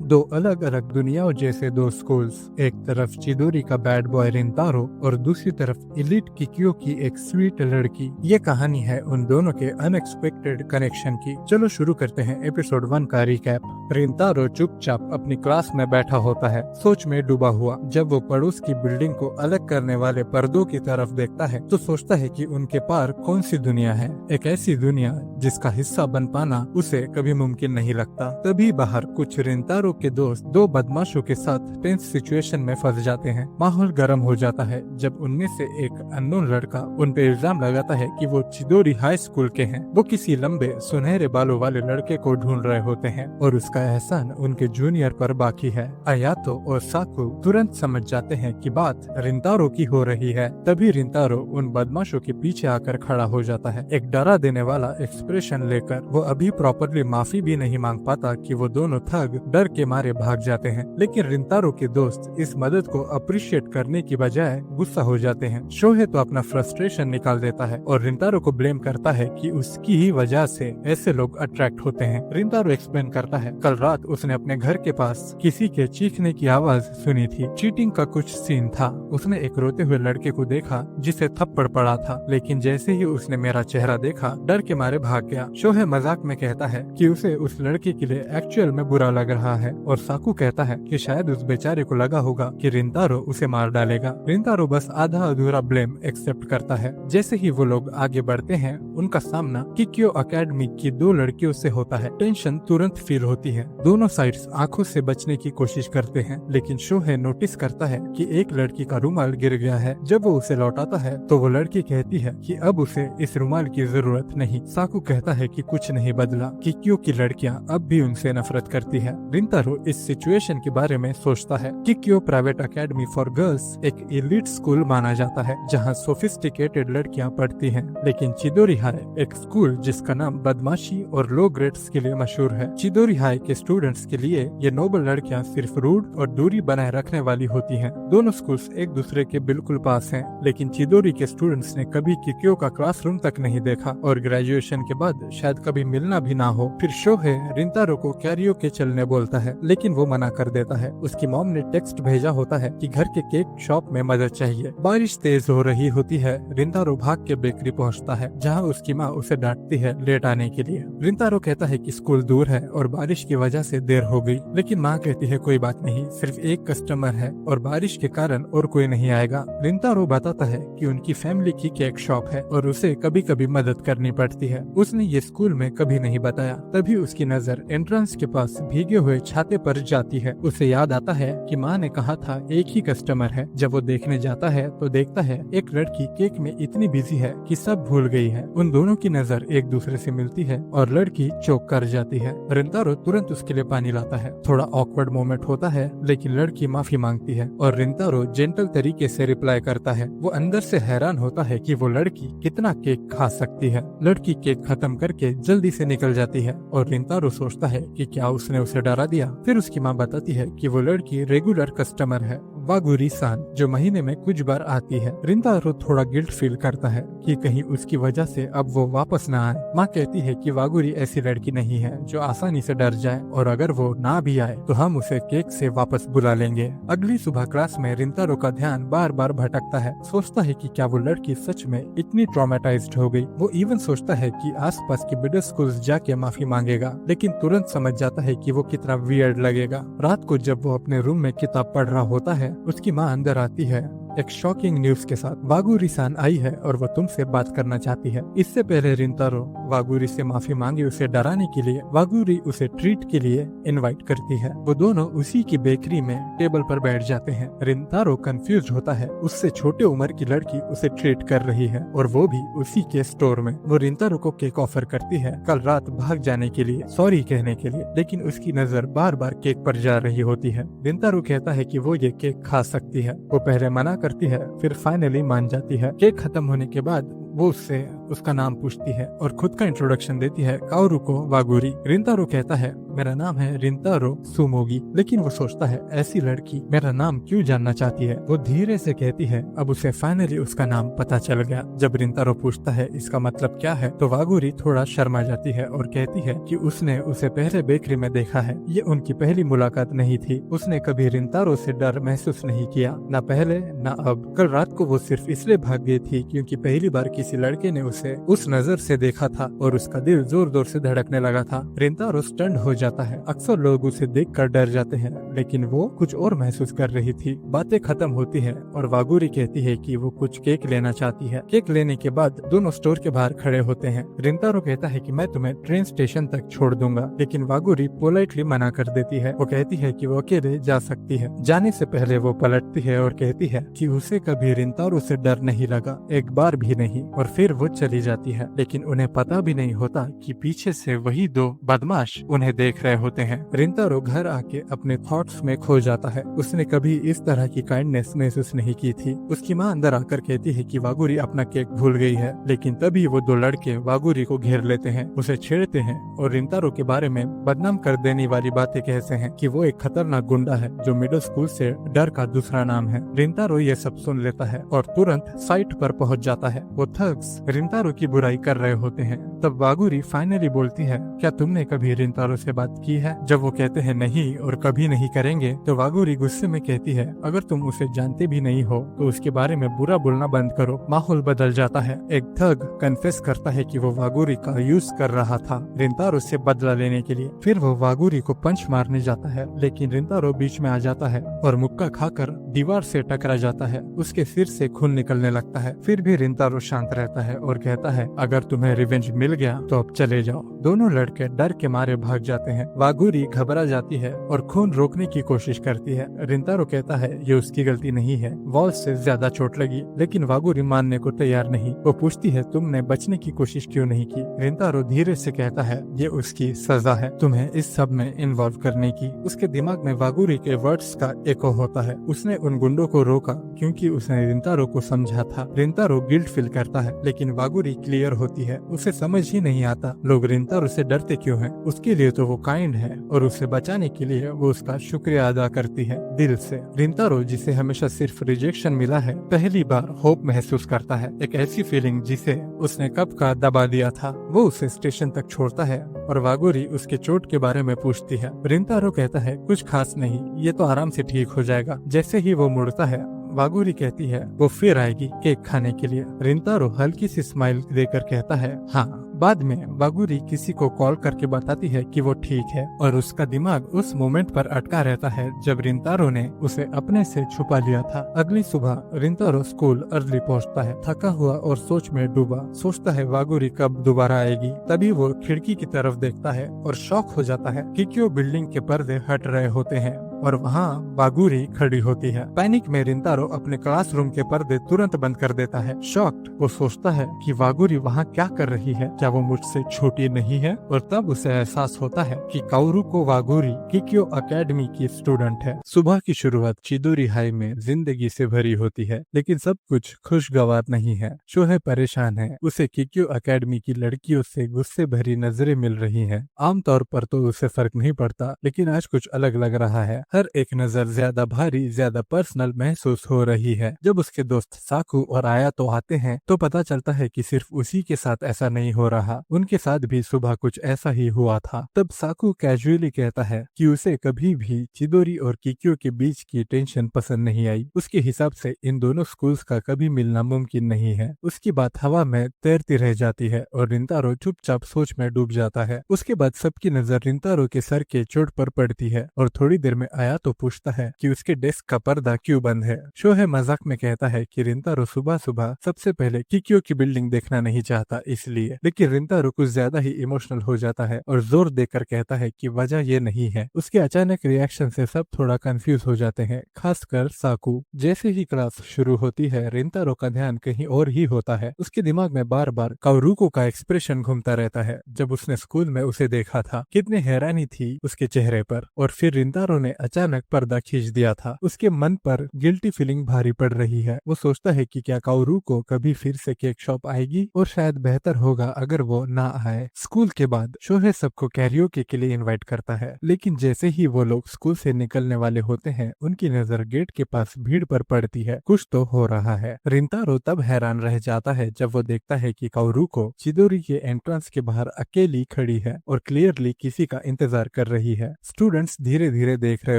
दो अलग अलग दुनियाओं जैसे दो स्कूल्स, एक तरफ चिदोरी का बैड बॉय रिंतारो और दूसरी तरफ इलीट किकियो की एक स्वीट लड़की। ये कहानी है उन दोनों के अनएक्सपेक्टेड कनेक्शन की। चलो शुरू करते हैं एपिसोड 1 का रिकैप। रिंतारो चुपचाप अपनी क्लास में बैठा होता है, सोच में डूबा हुआ। जब वो पड़ोस की बिल्डिंग को अलग करने वाले पर्दों की तरफ देखता है तो सोचता है कि उनके पार कौन सी दुनिया है, एक ऐसी दुनिया जिसका हिस्सा बन पाना उसे कभी मुमकिन नहीं लगता। तभी बाहर कुछ रिंतारो के दोस्त दो बदमाशों के साथ टेंस सिचुएशन में फंस जाते हैं। माहौल गर्म हो जाता है जब उनमें से एक अननोन लड़का उन पे इल्जाम लगाता है कि वो चिदोरी हाई स्कूल के हैं। वो किसी लंबे सुनहरे बालों वाले लड़के को ढूंढ रहे होते हैं और उसका एहसान उनके जूनियर पर बाकी है। अयातो और साकु तुरंत समझ जाते हैं कि बात रिंतारो की हो रही है। तभी रिंतारो उन बदमाशों के पीछे आकर खड़ा हो जाता है, एक डरा देने वाला एक्सप्रेशन लेकर। वो अभी प्रॉपरली माफी भी नहीं मांग पाता कि वो दोनों ठग डर के मारे भाग जाते हैं। लेकिन रिंतारो के दोस्त इस मदद को अप्रिशिएट करने की बजाय गुस्सा हो जाते हैं। शोहे तो अपना फ्रस्ट्रेशन निकाल देता है और रिंतारो को ब्लेम करता है कि उसकी ही वजह से ऐसे लोग अट्रैक्ट होते हैं। रिंतारो एक्सप्लेन करता है, कल रात उसने अपने घर के पास किसी के चीखने की आवाज सुनी थी। चीटिंग का कुछ सीन था। उसने एक रोते हुए लड़के को देखा जिसे थप्पड़ पड़ा था, लेकिन जैसे ही उसने मेरा चेहरा देखा डर के मारे भाग गया। शोहे मजाक में कहता है कि उसे उस लड़के के लिए एक्चुअल में बुरा लग रहा है और साकू कहता है कि शायद उस बेचारे को लगा होगा कि रिंतारो उसे मार डालेगा। रिंतारो बस आधा अधूरा ब्लेम एक्सेप्ट करता है। जैसे ही वो लोग आगे बढ़ते हैं उनका सामना किक्यो अकेडमी की दो लड़कियों से होता है। टेंशन तुरंत फील होती है। दोनों साइड्स आंखों से बचने की कोशिश करते हैं, लेकिन शोहे नोटिस करता है कि एक लड़की का रुमाल गिर गया है। जब वो उसे लौटाता है तो वो लड़की कहती है कि अब उसे इस रुमाल की जरूरत नहीं। साकू कहता है कि कुछ नहीं बदला, किक्यो की लड़कियां अब भी उनसे नफरत करती है। रिंतारो इस सिचुएशन के बारे में सोचता है। किक्यो प्राइवेट अकेडमी फॉर गर्ल्स एक एलीट स्कूल माना जाता है जहां सोफिस्टिकेटेड लड़कियां पढ़ती हैं, लेकिन चिदोरी हाई एक स्कूल जिसका नाम बदमाशी और लो ग्रेड्स के लिए मशहूर है। चिदोरी हाई के स्टूडेंट्स के लिए ये नोबल लड़कियां सिर्फ रूड और दूरी बनाए रखने वाली होती हैं। दोनों स्कूल्स एक दूसरे के बिल्कुल पास हैं, लेकिन चिदोरी के स्टूडेंट्स ने कभी किक्यो का क्लासरूम तक नहीं देखा और ग्रेजुएशन के बाद शायद कभी मिलना भी ना हो। फिर शोहे रिंतारो को कैरियोके चलने बोलता है, लेकिन वो मना कर देता है। उसकी मॉम ने टेक्स्ट भेजा होता है कि घर के केक शॉप में मदद चाहिए। बारिश तेज हो रही होती है। रिंतारो भाग के बेकरी पहुंचता है जहां उसकी माँ उसे डांटती है लेट आने के लिए। रिंतारो कहता है कि स्कूल दूर है और बारिश की वजह से देर हो गई, लेकिन माँ कहती है कोई बात नहीं, सिर्फ एक कस्टमर है और बारिश के कारण और कोई नहीं आएगा। रिंतारो बताता है कि उनकी फैमिली की केक शॉप है और उसे कभी कभी मदद करनी पड़ती है। उसने ये स्कूल में कभी नहीं बताया। तभी उसकी नजर एंट्रेंस के पास भीगे हुए छाते पर जाती है। उसे याद आता है कि माँ ने कहा था एक ही कस्टमर है। जब वो देखने जाता है तो देखता है एक लड़की केक में इतनी बिजी है कि सब भूल गई है। उन दोनों की नजर एक दूसरे से मिलती है और लड़की चौंक कर जाती है। रिंतारो तुरंत उसके लिए पानी लाता है। थोड़ा ऑकवर्ड मोमेंट होता है, लेकिन लड़की माफी मांगती है और रिंतारो जेंटल तरीके से रिप्लाई करता है। वो अंदर से हैरान होता है कि वो लड़की कितना केक खा सकती है। लड़की केक खत्म करके जल्दी से निकल जाती है और रिंतारो सोचता है कि क्या उसने उसे डरा दिया। फिर उसकी माँ बताती है कि वो लड़की रेगुलर कस्टमर है, वागुरी-सान, जो महीने में कुछ बार आती है। रिंतारो थोड़ा गिल्ट फील करता है कि कहीं उसकी वजह से अब वो वापस ना आए। माँ कहती है कि वागुरी ऐसी लड़की नहीं है जो आसानी से डर जाए और अगर वो ना भी आए तो हम उसे केक से वापस बुला लेंगे। अगली सुबह क्लास में रिंतारो का ध्यान बार बार भटकता है। सोचता है कि क्या वो लड़की सच में इतनी ट्रॉमेटाइज्ड हो गई। वो इवन सोचता है कि आसपास के मिडिल स्कूल्स जाके माफी मांगेगा, लेकिन तुरंत समझ जाता है कि वो कितना वियर्ड लगेगा। रात को जब वो अपने रूम में किताब पढ़ रहा होता है, उसकी माँ अंदर आती है एक शॉकिंग न्यूज के साथ। वागुरी-सान आई है और वो तुमसे बात करना चाहती है। इससे पहले रिंतारो वागुरी से माफी मांगी उसे डराने के लिए वागुरी उसे ट्रीट के लिए इनवाइट करती है। वो दोनों उसी की बेकरी में टेबल पर बैठ जाते हैं। रिंतारो कंफ्यूज होता है, उससे छोटे उम्र की लड़की उसे ट्रीट कर रही है और वो भी उसी के स्टोर में। वो रिंतारो को केक ऑफर करती है कल रात भाग जाने के लिए, सॉरी कहने के लिए, लेकिन उसकी नजर बार बार केक पर जा रही होती है। रिंतारो कहता है कि वो ये केक खा सकती है। वो पहले मना करती है, फिर फाइनली मान जाती है। केक खत्म होने के बाद वो उससे उसका नाम पूछती है और खुद का इंट्रोडक्शन देती है काओरुको वागुरी। रिंतारो कहता है मेरा नाम है रिंतारो सुमोगी, लेकिन वो सोचता है ऐसी लड़की मेरा नाम क्यों जानना चाहती है। वो धीरे से कहती है। अब उसे फाइनली उसका नाम पता चल गया। जब रिंतारो पूछता है इसका मतलब क्या है तो वागुरी थोड़ा शर्मा जाती है और कहती है कि उसने उसे पहले बेकरी में देखा है। ये उनकी पहली मुलाकात नहीं थी। उसने कभी रिंतारो से डर महसूस नहीं किया, न पहले न अब। कल रात को वो सिर्फ इसलिए भाग गई थी क्योंकि पहली बार किसी लड़के ने उसे उस नजर से देखा था और उसका दिल जोर जोर से धड़कने लगा था। रिंतारो स्टन्ड हो जाता है। अक्सर लोग उसे देखकर डर जाते हैं, लेकिन वो कुछ और महसूस कर रही थी। बातें खत्म होती है और वागुरी कहती है कि वो कुछ केक लेना चाहती है। केक लेने के बाद दोनों स्टोर के बाहर खड़े होते हैं। रिंतारो कहता है कि मैं तुम्हें ट्रेन स्टेशन तक छोड़ दूंगा, लेकिन वागुरी पोलाइटली मना कर देती है। वो कहती है कि वो अकेले जा सकती है। जाने से पहले वो पलटती है और कहती है कि उसे कभी रिंतारो से डर नहीं लगा, एक बार भी नहीं। और फिर वो चली जाती है, लेकिन उन्हें पता भी नहीं होता कि पीछे से वही दो बदमाश उन्हें देख रहे होते हैं। रिंतारो घर आके अपने थॉट्स में खो जाता है। उसने कभी इस तरह की काइंडनेस महसूस नहीं की थी। उसकी माँ अंदर आकर कहती है कि वागुरी अपना केक भूल गई है, लेकिन तभी वो दो लड़के वागुरी को घेर लेते हैं, उसे छेड़ते हैं और रिंतारो के बारे में बदनाम कर देने वाली बातें कहते हैं कि वो एक खतरनाक गुंडा है जो मिडिल स्कूल से डर का दूसरा नाम है। रिंतारो ये सब सुन लेता है और तुरंत साइट पर पहुंच जाता है। वो थग्स रिंतारो की बुराई कर रहे होते हैं। तब वागुरी फाइनली बोलती है क्या तुमने कभी रिंतारो से बात की है? जब वो कहते हैं नहीं और कभी नहीं करेंगे तो वागुरी गुस्से में कहती है अगर तुम उसे जानते भी नहीं हो तो उसके बारे में बुरा बोलना बंद करो। माहौल बदल जाता है। एक थग कन्फेस करता है कि वो वागुरी का यूज कर रहा था रिंतारो से बदला लेने के लिए। फिर वो वागुरी को पंच मारने जाता है, लेकिन रिंतारो बीच में आ जाता है और मुक्का खाकर दीवार से टकरा जाता है। उसके सिर से खून निकलने लगता है। फिर भी रिंतारो शांत रहता है और कहता है अगर तुम्हें रिवेंज मिल गया तो अब चले जाओ। दोनों लड़के डर के मारे भाग जाते हैं। वागुरी घबरा जाती है और खून रोकने की कोशिश करती है। रिंतारो कहता है ये उसकी गलती नहीं है, वॉल से ज्यादा चोट लगी, लेकिन वागुरी मानने को तैयार नहीं। वो पूछती है तुमने बचने की कोशिश क्यों नहीं की? रिंतारो धीरे से कहता है ये उसकी सजा है तुम्हें इस सब में इन्वॉल्व करने की। उसके दिमाग में वागुरी के वर्ड्स का एको होता है। उसने उन गुंडों को रोका क्योंकि उसने रिंतारो को समझा था। रिंतारो गिल्ट फील करता है, लेकिन वागुरी क्लियर होती है। उसे समझ ही नहीं आता लोग रिंतारो से डरते क्यों हैं। उसके लिए तो वो काइंड है और उसे बचाने के लिए वो उसका शुक्रिया अदा करती है दिल से। रिंतारो जिसे हमेशा सिर्फ रिजेक्शन मिला है पहली बार होप महसूस करता है, एक ऐसी फीलिंग जिसे उसने कब का दबा दिया था। वो उसे स्टेशन तक छोड़ता है और वागुरी उसके चोट के बारे में पूछती है। रिंतारो कहता है कुछ खास नहीं, ये तो आराम से ठीक हो जाएगा। जैसे ही वो मुड़ता है वागुरी कहती है वो फिर आएगी केक खाने के लिए। रिंतारो हल्की सी स्माइल देकर कहता है हाँ। बाद में वागुरी किसी को कॉल करके बताती है कि वो ठीक है और उसका दिमाग उस मोमेंट पर अटका रहता है जब रिंतारो ने उसे अपने से छुपा लिया था। अगली सुबह रिंतारो स्कूल अर्ली पहुंचता है, थका हुआ और सोच में डूबा। सोचता है वागुरी कब दोबारा आएगी। तभी वो खिड़की की तरफ देखता है और शॉक हो जाता है कि क्यों बिल्डिंग के पर्दे हट रहे होते हैं और वहाँ वागुरी खड़ी होती है। पैनिक में रिंतारो अपने क्लासरूम के पर्दे तुरंत बंद कर देता है। शॉक्ड वो सोचता है कि वागुरी वहाँ क्या कर रही है, क्या वो मुझसे छोटी नहीं है? और तब उसे एहसास होता है कि काओरुको वागुरी किक्यो अकेडमी की स्टूडेंट है। सुबह की शुरुआत चिदोरी हाई में जिंदगी से भरी होती है, लेकिन सब कुछ खुशगवार नहीं है। शोहे परेशान है। उसे किक्यो अकेडमी की लड़कियों से गुस्से भरी नजरें मिल रही हैं। आमतौर पर तो उसे फर्क नहीं पड़ता, लेकिन आज कुछ अलग लग रहा है। हर एक नजर ज्यादा भारी, ज्यादा पर्सनल महसूस हो रही है। जब उसके दोस्त साकू और आया तो आते हैं तो पता चलता है कि सिर्फ उसी के साथ ऐसा नहीं हो रहा, उनके साथ भी सुबह कुछ ऐसा ही हुआ था। तब साकू कैजुअली कहता है कि उसे कभी भी चिदोरी और किक्यो के बीच की टेंशन पसंद नहीं आई। उसके हिसाब से इन दोनों स्कूल्स का कभी मिलना मुमकिन नहीं है। उसकी बात हवा में तैरती रह जाती है और रिंतारो चुपचाप सोच में डूब जाता है। उसके बाद सबकी नजर रिंतारो के सर के चोट पर पड़ती है और थोड़ी देर में आया तो पूछता है कि उसके डेस्क का पर्दा क्यों बंद है। शोहे मजाक में कहता है कि रिंतारो सुबह सुबह सबसे पहले किक्यो की बिल्डिंग देखना नहीं चाहता इसलिए, लेकिन रिंतारो कुछ ज्यादा ही इमोशनल हो जाता है और जोर देकर कहता है कि वजह ये नहीं है। उसके अचानक रिएक्शन से सब थोड़ा कंफ्यूज हो जाते हैं, खासकर साकू। जैसे ही क्लास शुरू होती है रिंतारो का ध्यान कहीं और ही होता है। उसके दिमाग में बार बार काओरुको का एक्सप्रेशन घूमता रहता है। जब उसने स्कूल में उसे देखा था कितनी हैरानी थी उसके चेहरे पर। और फिर रिंतारो ने अचानक पर्दा खींच दिया था। उसके मन पर गिल्टी फीलिंग भारी पड़ रही है। वो सोचता है कि क्या काओरू को कभी फिर से केक शॉप आएगी, और शायद बेहतर होगा अगर वो ना आए। स्कूल के बाद शोहे सबको कैरियोके के लिए इनवाइट करता है, लेकिन जैसे ही वो लोग स्कूल से निकलने वाले होते हैं, उनकी नजर गेट के पास भीड़ पर पड़ती है। कुछ तो हो रहा है। रिंतारो तब हैरान रह जाता है जब वो देखता है कि काओरू को चिदोरी के एंट्रेंस के बाहर अकेली खड़ी है और क्लियरली किसी का इंतजार कर रही है। स्टूडेंट्स धीरे धीरे देख रहे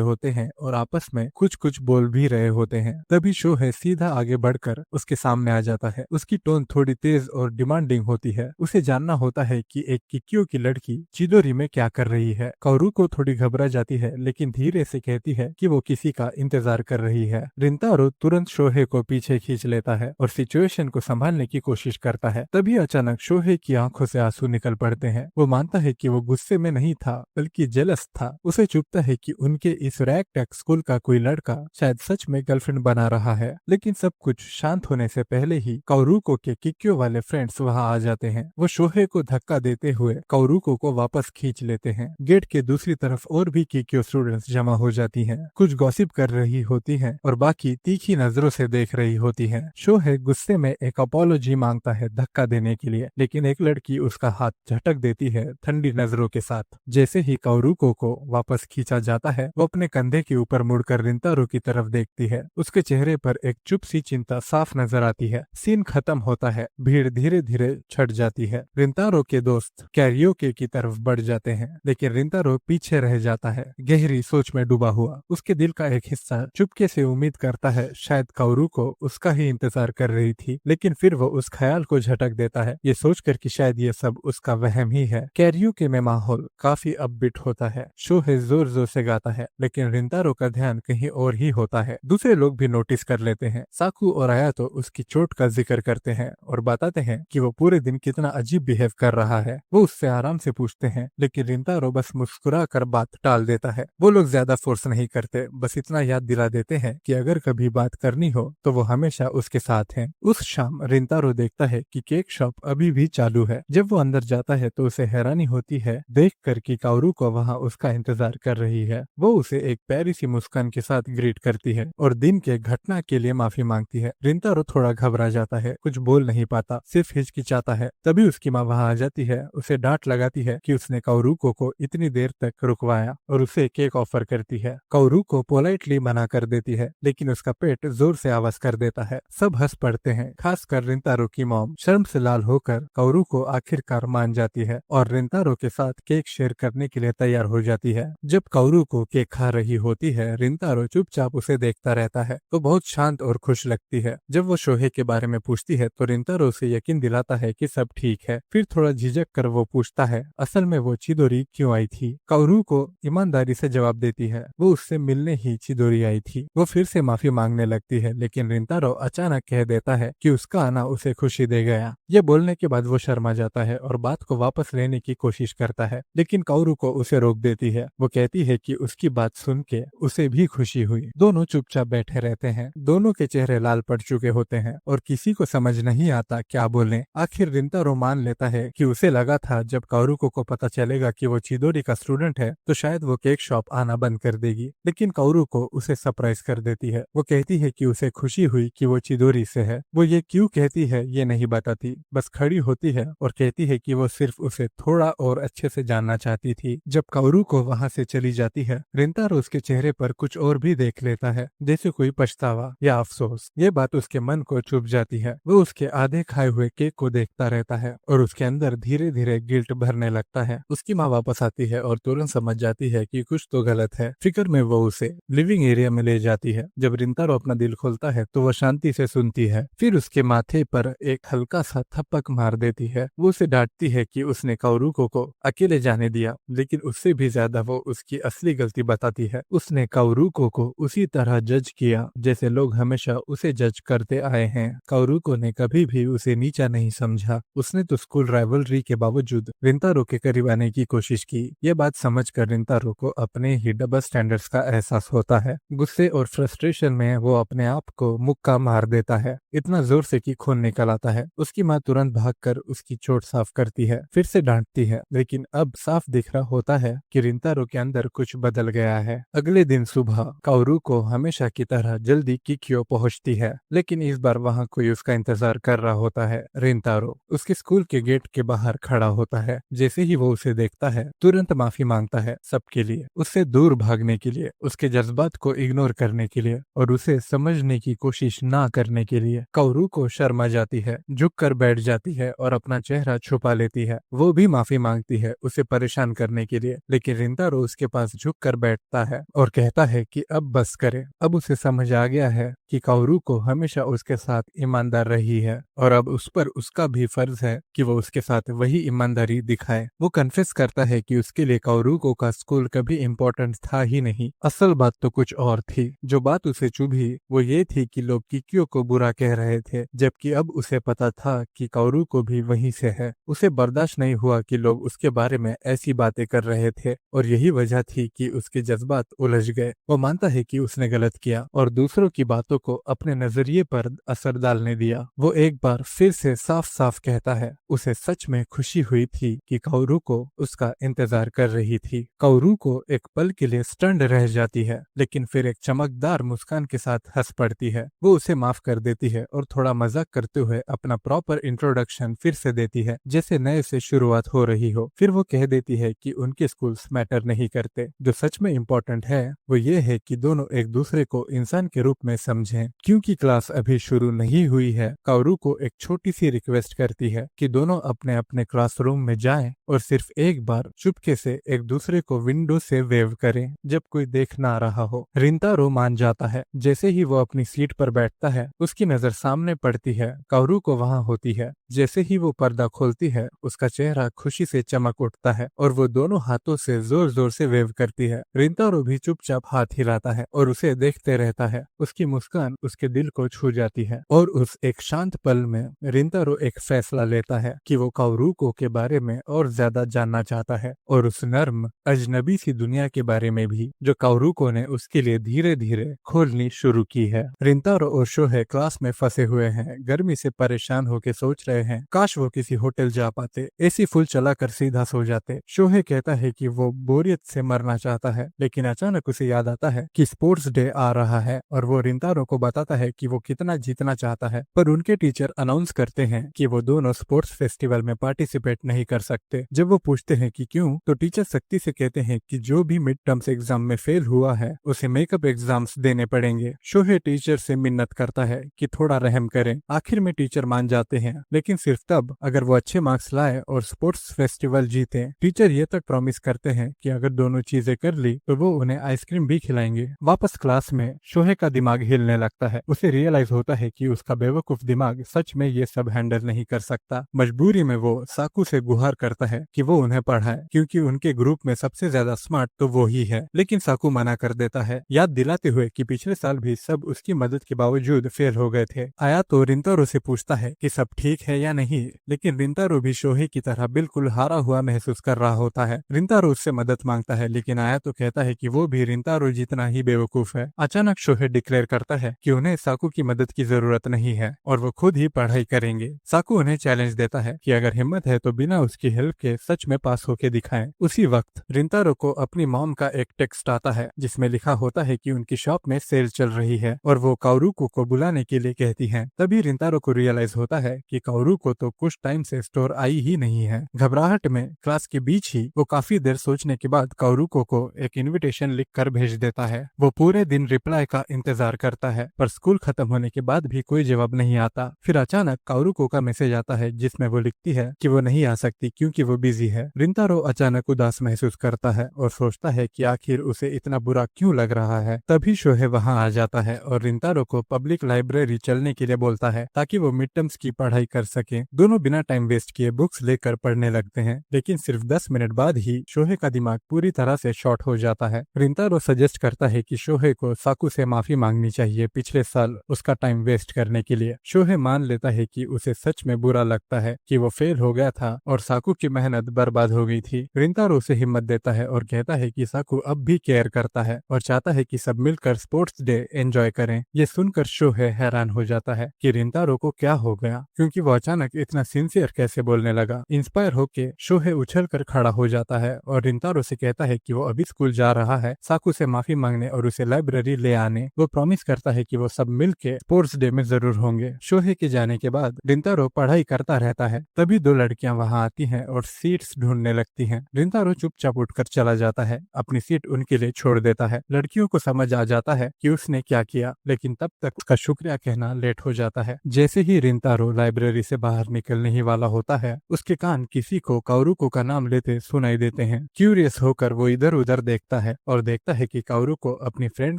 होते हैं और आपस में कुछ कुछ बोल भी रहे होते हैं। तभी शोहे सीधा आगे बढ़कर उसके सामने आ जाता है। उसकी टोन थोड़ी तेज और डिमांडिंग होती है। उसे जानना होता है कि एक किक्यो की लड़की चिदोरी में क्या कर रही है। काओरू को थोड़ी घबरा जाती है, लेकिन धीरे से कहती है कि वो किसी का इंतजार कर रही है। रिंतारो तुरंत शोहे को पीछे खींच लेता है और सिचुएशन को संभालने की कोशिश करता है। तभी अचानक शोहे की आंखों से आंसू निकल पड़ते हैं। वो मानता है कि वो गुस्से में नहीं था, बल्कि जेलस था। उसे चुभता है कि उनके इस रैग स्कूल का कोई लड़का शायद सच में गर्लफ्रेंड बना रहा है। लेकिन सब कुछ शांत होने से पहले ही काओरुको के किक्यो वाले फ्रेंड्स वहां आ जाते हैं। वो शोहे को धक्का देते हुए काओरुको को वापस खींच लेते हैं। गेट के दूसरी तरफ और भी किक्यो स्टूडेंट्स जमा हो जाती हैं। कुछ गॉसिप कर रही होती हैं और बाकी तीखी नजरों से देख रही होती हैं। शोहे गुस्से में एक अपॉलॉजी मांगता है धक्का देने के लिए, लेकिन एक लड़की उसका हाथ झटक देती है ठंडी नजरों के साथ। जैसे ही काओरुको को वापस खींचा जाता है, वो अपने कंधे के ऊपर मुड़कर रिंतारो की तरफ देखती है। उसके चेहरे पर एक चुप सी चिंता साफ नजर आती है। सीन खत्म होता है। भीड़ धीरे धीरे छट जाती है। रिंतारो के दोस्त कैरियोके की तरफ बढ़ जाते हैं, लेकिन रिंतारो पीछे रह जाता है, गहरी सोच में डूबा हुआ। उसके दिल का एक हिस्सा चुपके से उम्मीद करता है शायद काओरुको उसका ही इंतजार कर रही थी, लेकिन फिर वो उस ख्याल को झटक देता है, ये सोचकर कि शायद ये सब उसका वहम ही है। कैरियोके में माहौल काफी अपबीट होता है। शोहे जोर जोर से गाता है, लेकिन रिंतारो का ध्यान कहीं और ही होता है। दूसरे लोग भी नोटिस कर लेते हैं। साकू और आयातो उसकी चोट का जिक्र करते हैं और बताते हैं कि वो पूरे दिन कितना अजीब बिहेव कर रहा है। वो उससे आराम से पूछते हैं, लेकिन रिंतारो बस मुस्कुरा कर बात टाल देता है। वो लोग ज्यादा फोर्स नहीं करते, बस इतना याद दिला देते हैं कि अगर कभी बात करनी हो तो वो हमेशा उसके साथ हैं। उस शाम रिंतारो देखता है कि केक शॉप अभी भी चालू है। जब वो अंदर जाता है तो उसे हैरानी होती है देखकर कि काओरुको वहां उसका इंतजार कर रही है। वो उसे एक प्यारी सी मुस्कान के साथ ग्रीट करती है और दिन के घटना के लिए माफी मांगती है। रिंतारो थोड़ा घबरा जाता है, कुछ बोल नहीं पाता, सिर्फ हिचकिचाता है। तभी उसकी माँ वहां आ जाती है, उसे डांट लगाती है कि उसने काओरुको को इतनी देर तक रुकवाया और उसे केक ऑफर करती है। काओरुको पोलाइटली मना कर देती है, लेकिन उसका पेट जोर से आवाज कर देता है। सब हंस पड़ते हैं, खासकर रिंतारो की मॉम। शर्म से लाल होकर काओरुको आखिरकार मान जाती है और रिंतारो के साथ केक शेयर करने के लिए तैयार हो जाती है। जब काओरुको केक खा रही होती है, रिंतारो चुपचाप उसे देखता रहता है। तो बहुत शांत और खुश लगती है। जब वो शोहे के बारे में पूछती है तो रिंतारो उसे यकीन दिलाता है कि सब ठीक है। फिर थोड़ा झिझक कर वो पूछता है असल में वो चिदोरी क्यों आई थी। काओरुको ईमानदारी से जवाब देती है वो उससे मिलने ही चिदोरी आई थी। वो फिर से माफी मांगने लगती है, लेकिन रिंतारो अचानक कह देता है कि उसका आना उसे खुशी दे गया। ये बोलने के बाद वो शर्मा जाता है और बात को वापस लेने की कोशिश करता है, लेकिन काओरुको उसे रोक देती है। वो कहती है कि उसकी बात सुन के उसे भी खुशी हुई। दोनों चुपचाप बैठे रहते हैं। दोनों के चेहरे लाल पड़ चुके होते हैं और किसी को समझ नहीं आता क्या बोले। आखिर रिंतारो मान लेता है कि उसे लगा था जब काओरुको को पता चलेगा कि वो चिदोरी का स्टूडेंट है तो शायद वो केक शॉप आना बंद कर देगी, लेकिन काओरुको उसे सरप्राइज कर देती है। वो कहती है कि उसे खुशी हुई कि वो चिदोरी से है। वो ये क्यों कहती है ये नहीं बताती, बस खड़ी होती है और कहती है कि वो सिर्फ उसे थोड़ा और अच्छे से जानना चाहती थी। जब काओरुको वहां से चली जाती है, रिंतारो उसके चेहरे पर कुछ और भी देख लेता है, जैसे कोई पछतावा या अफसोस। ये बात उसके मन को चुभ जाती है। वो उसके आधे खाए हुए केक को देखता रहता है और उसके अंदर धीरे धीरे गिल्ट भरने लगता है। उसकी माँ वापस आती है और तुरंत समझ जाती है कि कुछ तो गलत है। फिक्र में वो उसे लिविंग एरिया में ले जाती है। जब रिंतारो अपना दिल खोलता है तो वो शांति से सुनती है। फिर उसके माथे पर एक हल्का सा थप्पक मार देती है। वो उसे डांटती है कि उसने काओरुको को अकेले जाने दिया, लेकिन उससे भी ज्यादा वो उसकी असली गलती बताती है। उसने काओरुको को उसी तरह जज किया जैसे लोग हमेशा उसे जज करते आए हैं। काओरुको ने कभी भी उसे नीचा नहीं समझा। उसने तो स्कूल राइवलरी के बावजूद रिंतारो के करीब आने की कोशिश की। ये बात समझकर रिंतारो को अपने ही डबल स्टैंडर्ड्स का एहसास होता है। गुस्से और फ्रस्ट्रेशन में वो अपने आप को मुक्का मार देता है, इतना जोर से कि खून निकल आता है। उसकी माँ तुरंत भागकर उसकी चोट साफ करती है, फिर से डांटती है, लेकिन अब साफ दिख रहा होता है कि रिंतारो के अंदर कुछ बदल गया गया है। अगले दिन सुबह काओरू को हमेशा की तरह जल्दी किक्यो पहुंचती है, लेकिन इस बार वहां कोई उसका इंतजार कर रहा होता है। रिंतारो उसके स्कूल के गेट के बाहर खड़ा होता है। जैसे ही वो उसे देखता है तुरंत माफी मांगता है सबके लिए, उससे दूर भागने के लिए, उसके जज्बात को इग्नोर करने के लिए और उसे समझने की कोशिश ना करने के लिए। काओरू को शर्म आ जाती है, झुक कर बैठ जाती है और अपना चेहरा छुपा लेती है। वो भी माफी मांगती है उसे परेशान करने के लिए, लेकिन रिंतारो उसके पास झुक कर बैठता है और कहता है कि अब बस करे। अब उसे समझ आ गया है कि काओरू को हमेशा उसके साथ ईमानदार रही है और अब उस पर उसका भी फर्ज है कि वो उसके साथ वही ईमानदारी दिखाए। वो कन्फेस करता है कि उसके लिए काओरू का स्कूल कभी इम्पोर्टेंट था ही नहीं, असल बात तो कुछ और थी। जो बात उसे चुभी वो ये थी कि लोग किक्यो को बुरा कह रहे थे, जबकि अब उसे पता था कि काओरू को भी वहीं से है। उसे बर्दाश्त नहीं हुआ कि लोग उसके बारे में ऐसी बातें कर रहे थे और यही वजह थी कि उसके जज्बात उलझ गए। वो मानता है कि उसने गलत किया और दूसरों की बातों को अपने नजरिए पर असर डालने दिया। वो एक बार फिर से साफ साफ कहता है उसे सच में खुशी हुई थी कि काओरू को उसका इंतजार कर रही थी। काओरू को एक पल के लिए स्टन्ड रह जाती है, लेकिन फिर एक चमकदार मुस्कान के साथ हंस पड़ती है। वो उसे माफ कर देती है और थोड़ा मजाक करते हुए अपना प्रॉपर इंट्रोडक्शन फिर से देती है, जैसे नए से शुरुआत हो रही हो। फिर वो कह देती है कि उनके स्कूल्स मैटर नहीं करते, जो सच में इम्पोर्टेंट है वो ये है कि दोनों एक दूसरे को इंसान के रूप में समझें। क्योंकि क्लास अभी शुरू नहीं हुई है, काओरू को एक छोटी सी रिक्वेस्ट करती है कि दोनों अपने अपने क्लासरूम में जाएं और सिर्फ एक बार चुपके से एक दूसरे को विंडो से वेव करें जब कोई देख ना रहा हो। रिंतारो मान जाता है। जैसे ही वो अपनी सीट पर बैठता है उसकी नजर सामने पड़ती है, काओरू को वहां होती है। जैसे ही वो पर्दा खोलती है उसका चेहरा खुशी से चमक उठता है और वो दोनों हाथों से जोर जोर से वेव करती है। रिंतारो भी चुपचाप हाथ हिलाता है और उसे देखते रहता है। उसकी मुस्कान उसके दिल को छू जाती है और उस एक शांत पल में रिंतारो एक फैसला लेता है कि वो काओरू के बारे में और ज्यादा जानना चाहता है और उस नर्म अजनबी सी दुनिया के बारे में भी जो काओरू ने उसके लिए धीरे धीरे खोलनी शुरू की है। रिंतारो और शोहे क्लास में फंसे हुए हैं, गर्मी से परेशान होकर सोच रहे हैं काश वो किसी होटल जा पाते, एसी फुल चलाकर सीधा सो जाते। शोहे कहता है कि वो बोरियत से मरना चाहता है, लेकिन अचानक उसे याद आता है कि स्पोर्ट्स डे आ रहा है और वो रिंतारो को बताता है कि वो कितना जीतना चाहता है, पर उनके टीचर अनाउंस करते हैं कि वो दोनों स्पोर्ट्स फेस्टिवल में पार्टिसिपेट नहीं कर सकते। जब वो पूछते हैं कि क्यों, तो टीचर सख्ती से कहते हैं कि जो भी मिड टर्म्स एग्जाम में फेल हुआ है उसे मेकअप एग्जाम्स देने पड़ेंगे। शोहे टीचर से मिन्नत करता है कि थोड़ा रहम करें। आखिर में टीचर मान जाते हैं, लेकिन सिर्फ तब अगर वो अच्छे मार्क्स लाए और स्पोर्ट्स फेस्टिवल जीते। टीचर ये तक प्रॉमिस करते हैं कि अगर दोनों चीजें कर ली तो वो उन्हें आइसक्रीम भी खिलाएंगे। वापस क्लास में शोहे का दिमाग हिलने लगता है। उसे रियलाइज होता है कि उसका बेवकूफ दिमाग सच में ये सब हैंडल नहीं कर सकता। मजबूरी में वो साकू से गुहार करता है कि वो उन्हें पढ़ाए, क्योंकि उनके ग्रुप में सबसे ज्यादा स्मार्ट तो वो ही है। लेकिन साकू मना कर देता है, याद दिलाते हुए कि पिछले साल भी सब उसकी मदद के बावजूद फेल हो गए थे। आया तो रिंतारो से पूछता है कि सब ठीक है या नहीं, लेकिन रिंतारो भी शोहे की तरह बिल्कुल हारा हुआ महसूस कर रहा होता है। रिंतारो उससे मदद मांगता है, लेकिन आया तो कहता है कि वो भी रिंतारो जितना ही बेवकूफ है। अचानक शोहे डिक्लेयर करता है कि उन्हें साकू की मदद की जरूरत नहीं है और वो खुद ही पढ़ाई करेंगे। साकू उन्हें चैलेंज देता है कि अगर हिम्मत है तो बिना उसकी हेल्प के सच में पास होके दिखाएं। उसी वक्त रिंतारो को अपनी मॉम का एक टेक्स्ट आता है जिसमें लिखा होता है कि उनकी शॉप में सेल चल रही है और वो काओरू को बुलाने के लिए कहती हैं। तभी रिंतारो को रियलाइज होता है कि काओरू तो कुछ टाइम से स्टोर आई ही नहीं है। घबराहट में क्लास के बीच ही वो काफी देर सोचने के बाद काओरू को एक इनविटेशन लिख कर भेज देता है। वो पूरे दिन रिप्लाई का इंतजार करता है, पर स्कूल खत्म होने के बाद भी कोई जवाब नहीं आता। फिर अचानक काओरू का मैसेज आता है जिसमें वो लिखती है कि वो नहीं आ सकती क्योंकि वो बिजी है। रिंतारो अचानक उदास महसूस करता है और सोचता है कि आखिर उसे इतना बुरा क्यों लग रहा है। तभी शोहे वहां आ जाता है और रिंतारो को पब्लिक लाइब्रेरी चलने के लिए बोलता है ताकि वो मिड टर्म्स की पढ़ाई कर सके। दोनों बिना टाइम वेस्ट किए बुक्स लेकर पढ़ने लगते हैं, लेकिन सिर्फ 10 मिनट बाद ही शोहे का दिमाग पूरी तरह से शॉर्ट हो जाता है। रिंतारो सजेस्ट करता है कि शोहे को साकू से माफी मांगनी चाहिए पिछले साल उसका टाइम वेस्ट करने के लिए। शोहे मान लेता है कि उसे सच में बुरा लगता है कि वो फेल हो गया था और साकू की मेहनत बर्बाद हो गई थी। रिंतारो उसे हिम्मत देता है और कहता है कि साकू अब भी केयर करता है और चाहता है कि सब मिलकर स्पोर्ट्स डे एंजॉय करें। ये सुनकर शोहे हैरान हो जाता है कि रिंतारो को क्या हो गया, क्योंकि वो अचानक इतना सिंसियर कैसे बोलने लगा। इंस्पायर होके शोहे उछल कर खड़ा हो जाता है और रिंतारो से कहता है कि वो अभी स्कूल जा रहा है साकू से माफी मांगने और उसे लाइब्रेरी ले आने। वो प्रॉमिस करता है कि वो सब मिलके स्पोर्ट्स डे में जरूर होंगे। शोहे के जाने के बाद रिंतारो पढ़ाई करता रहता है। तभी दो लड़कियां वहां आती हैं और सीट्स ढूंढने लगती हैं। रिंतारो चुपचाप उठकर चला जाता है, अपनी सीट उनके लिए छोड़ देता है। लड़कियों को समझ आ जाता है कि उसने क्या किया, लेकिन तब तक उसका शुक्रिया कहना लेट हो जाता है। जैसे ही रिंतारो लाइब्रेरी से बाहर निकलने ही वाला होता है, उसके कान किसी को काउरुको का नाम लेते सुनाई देते हैं। क्यूरियस होकर वो इधर उधर देखता है और देखता है कि काउरुको अपनी फ्रेंड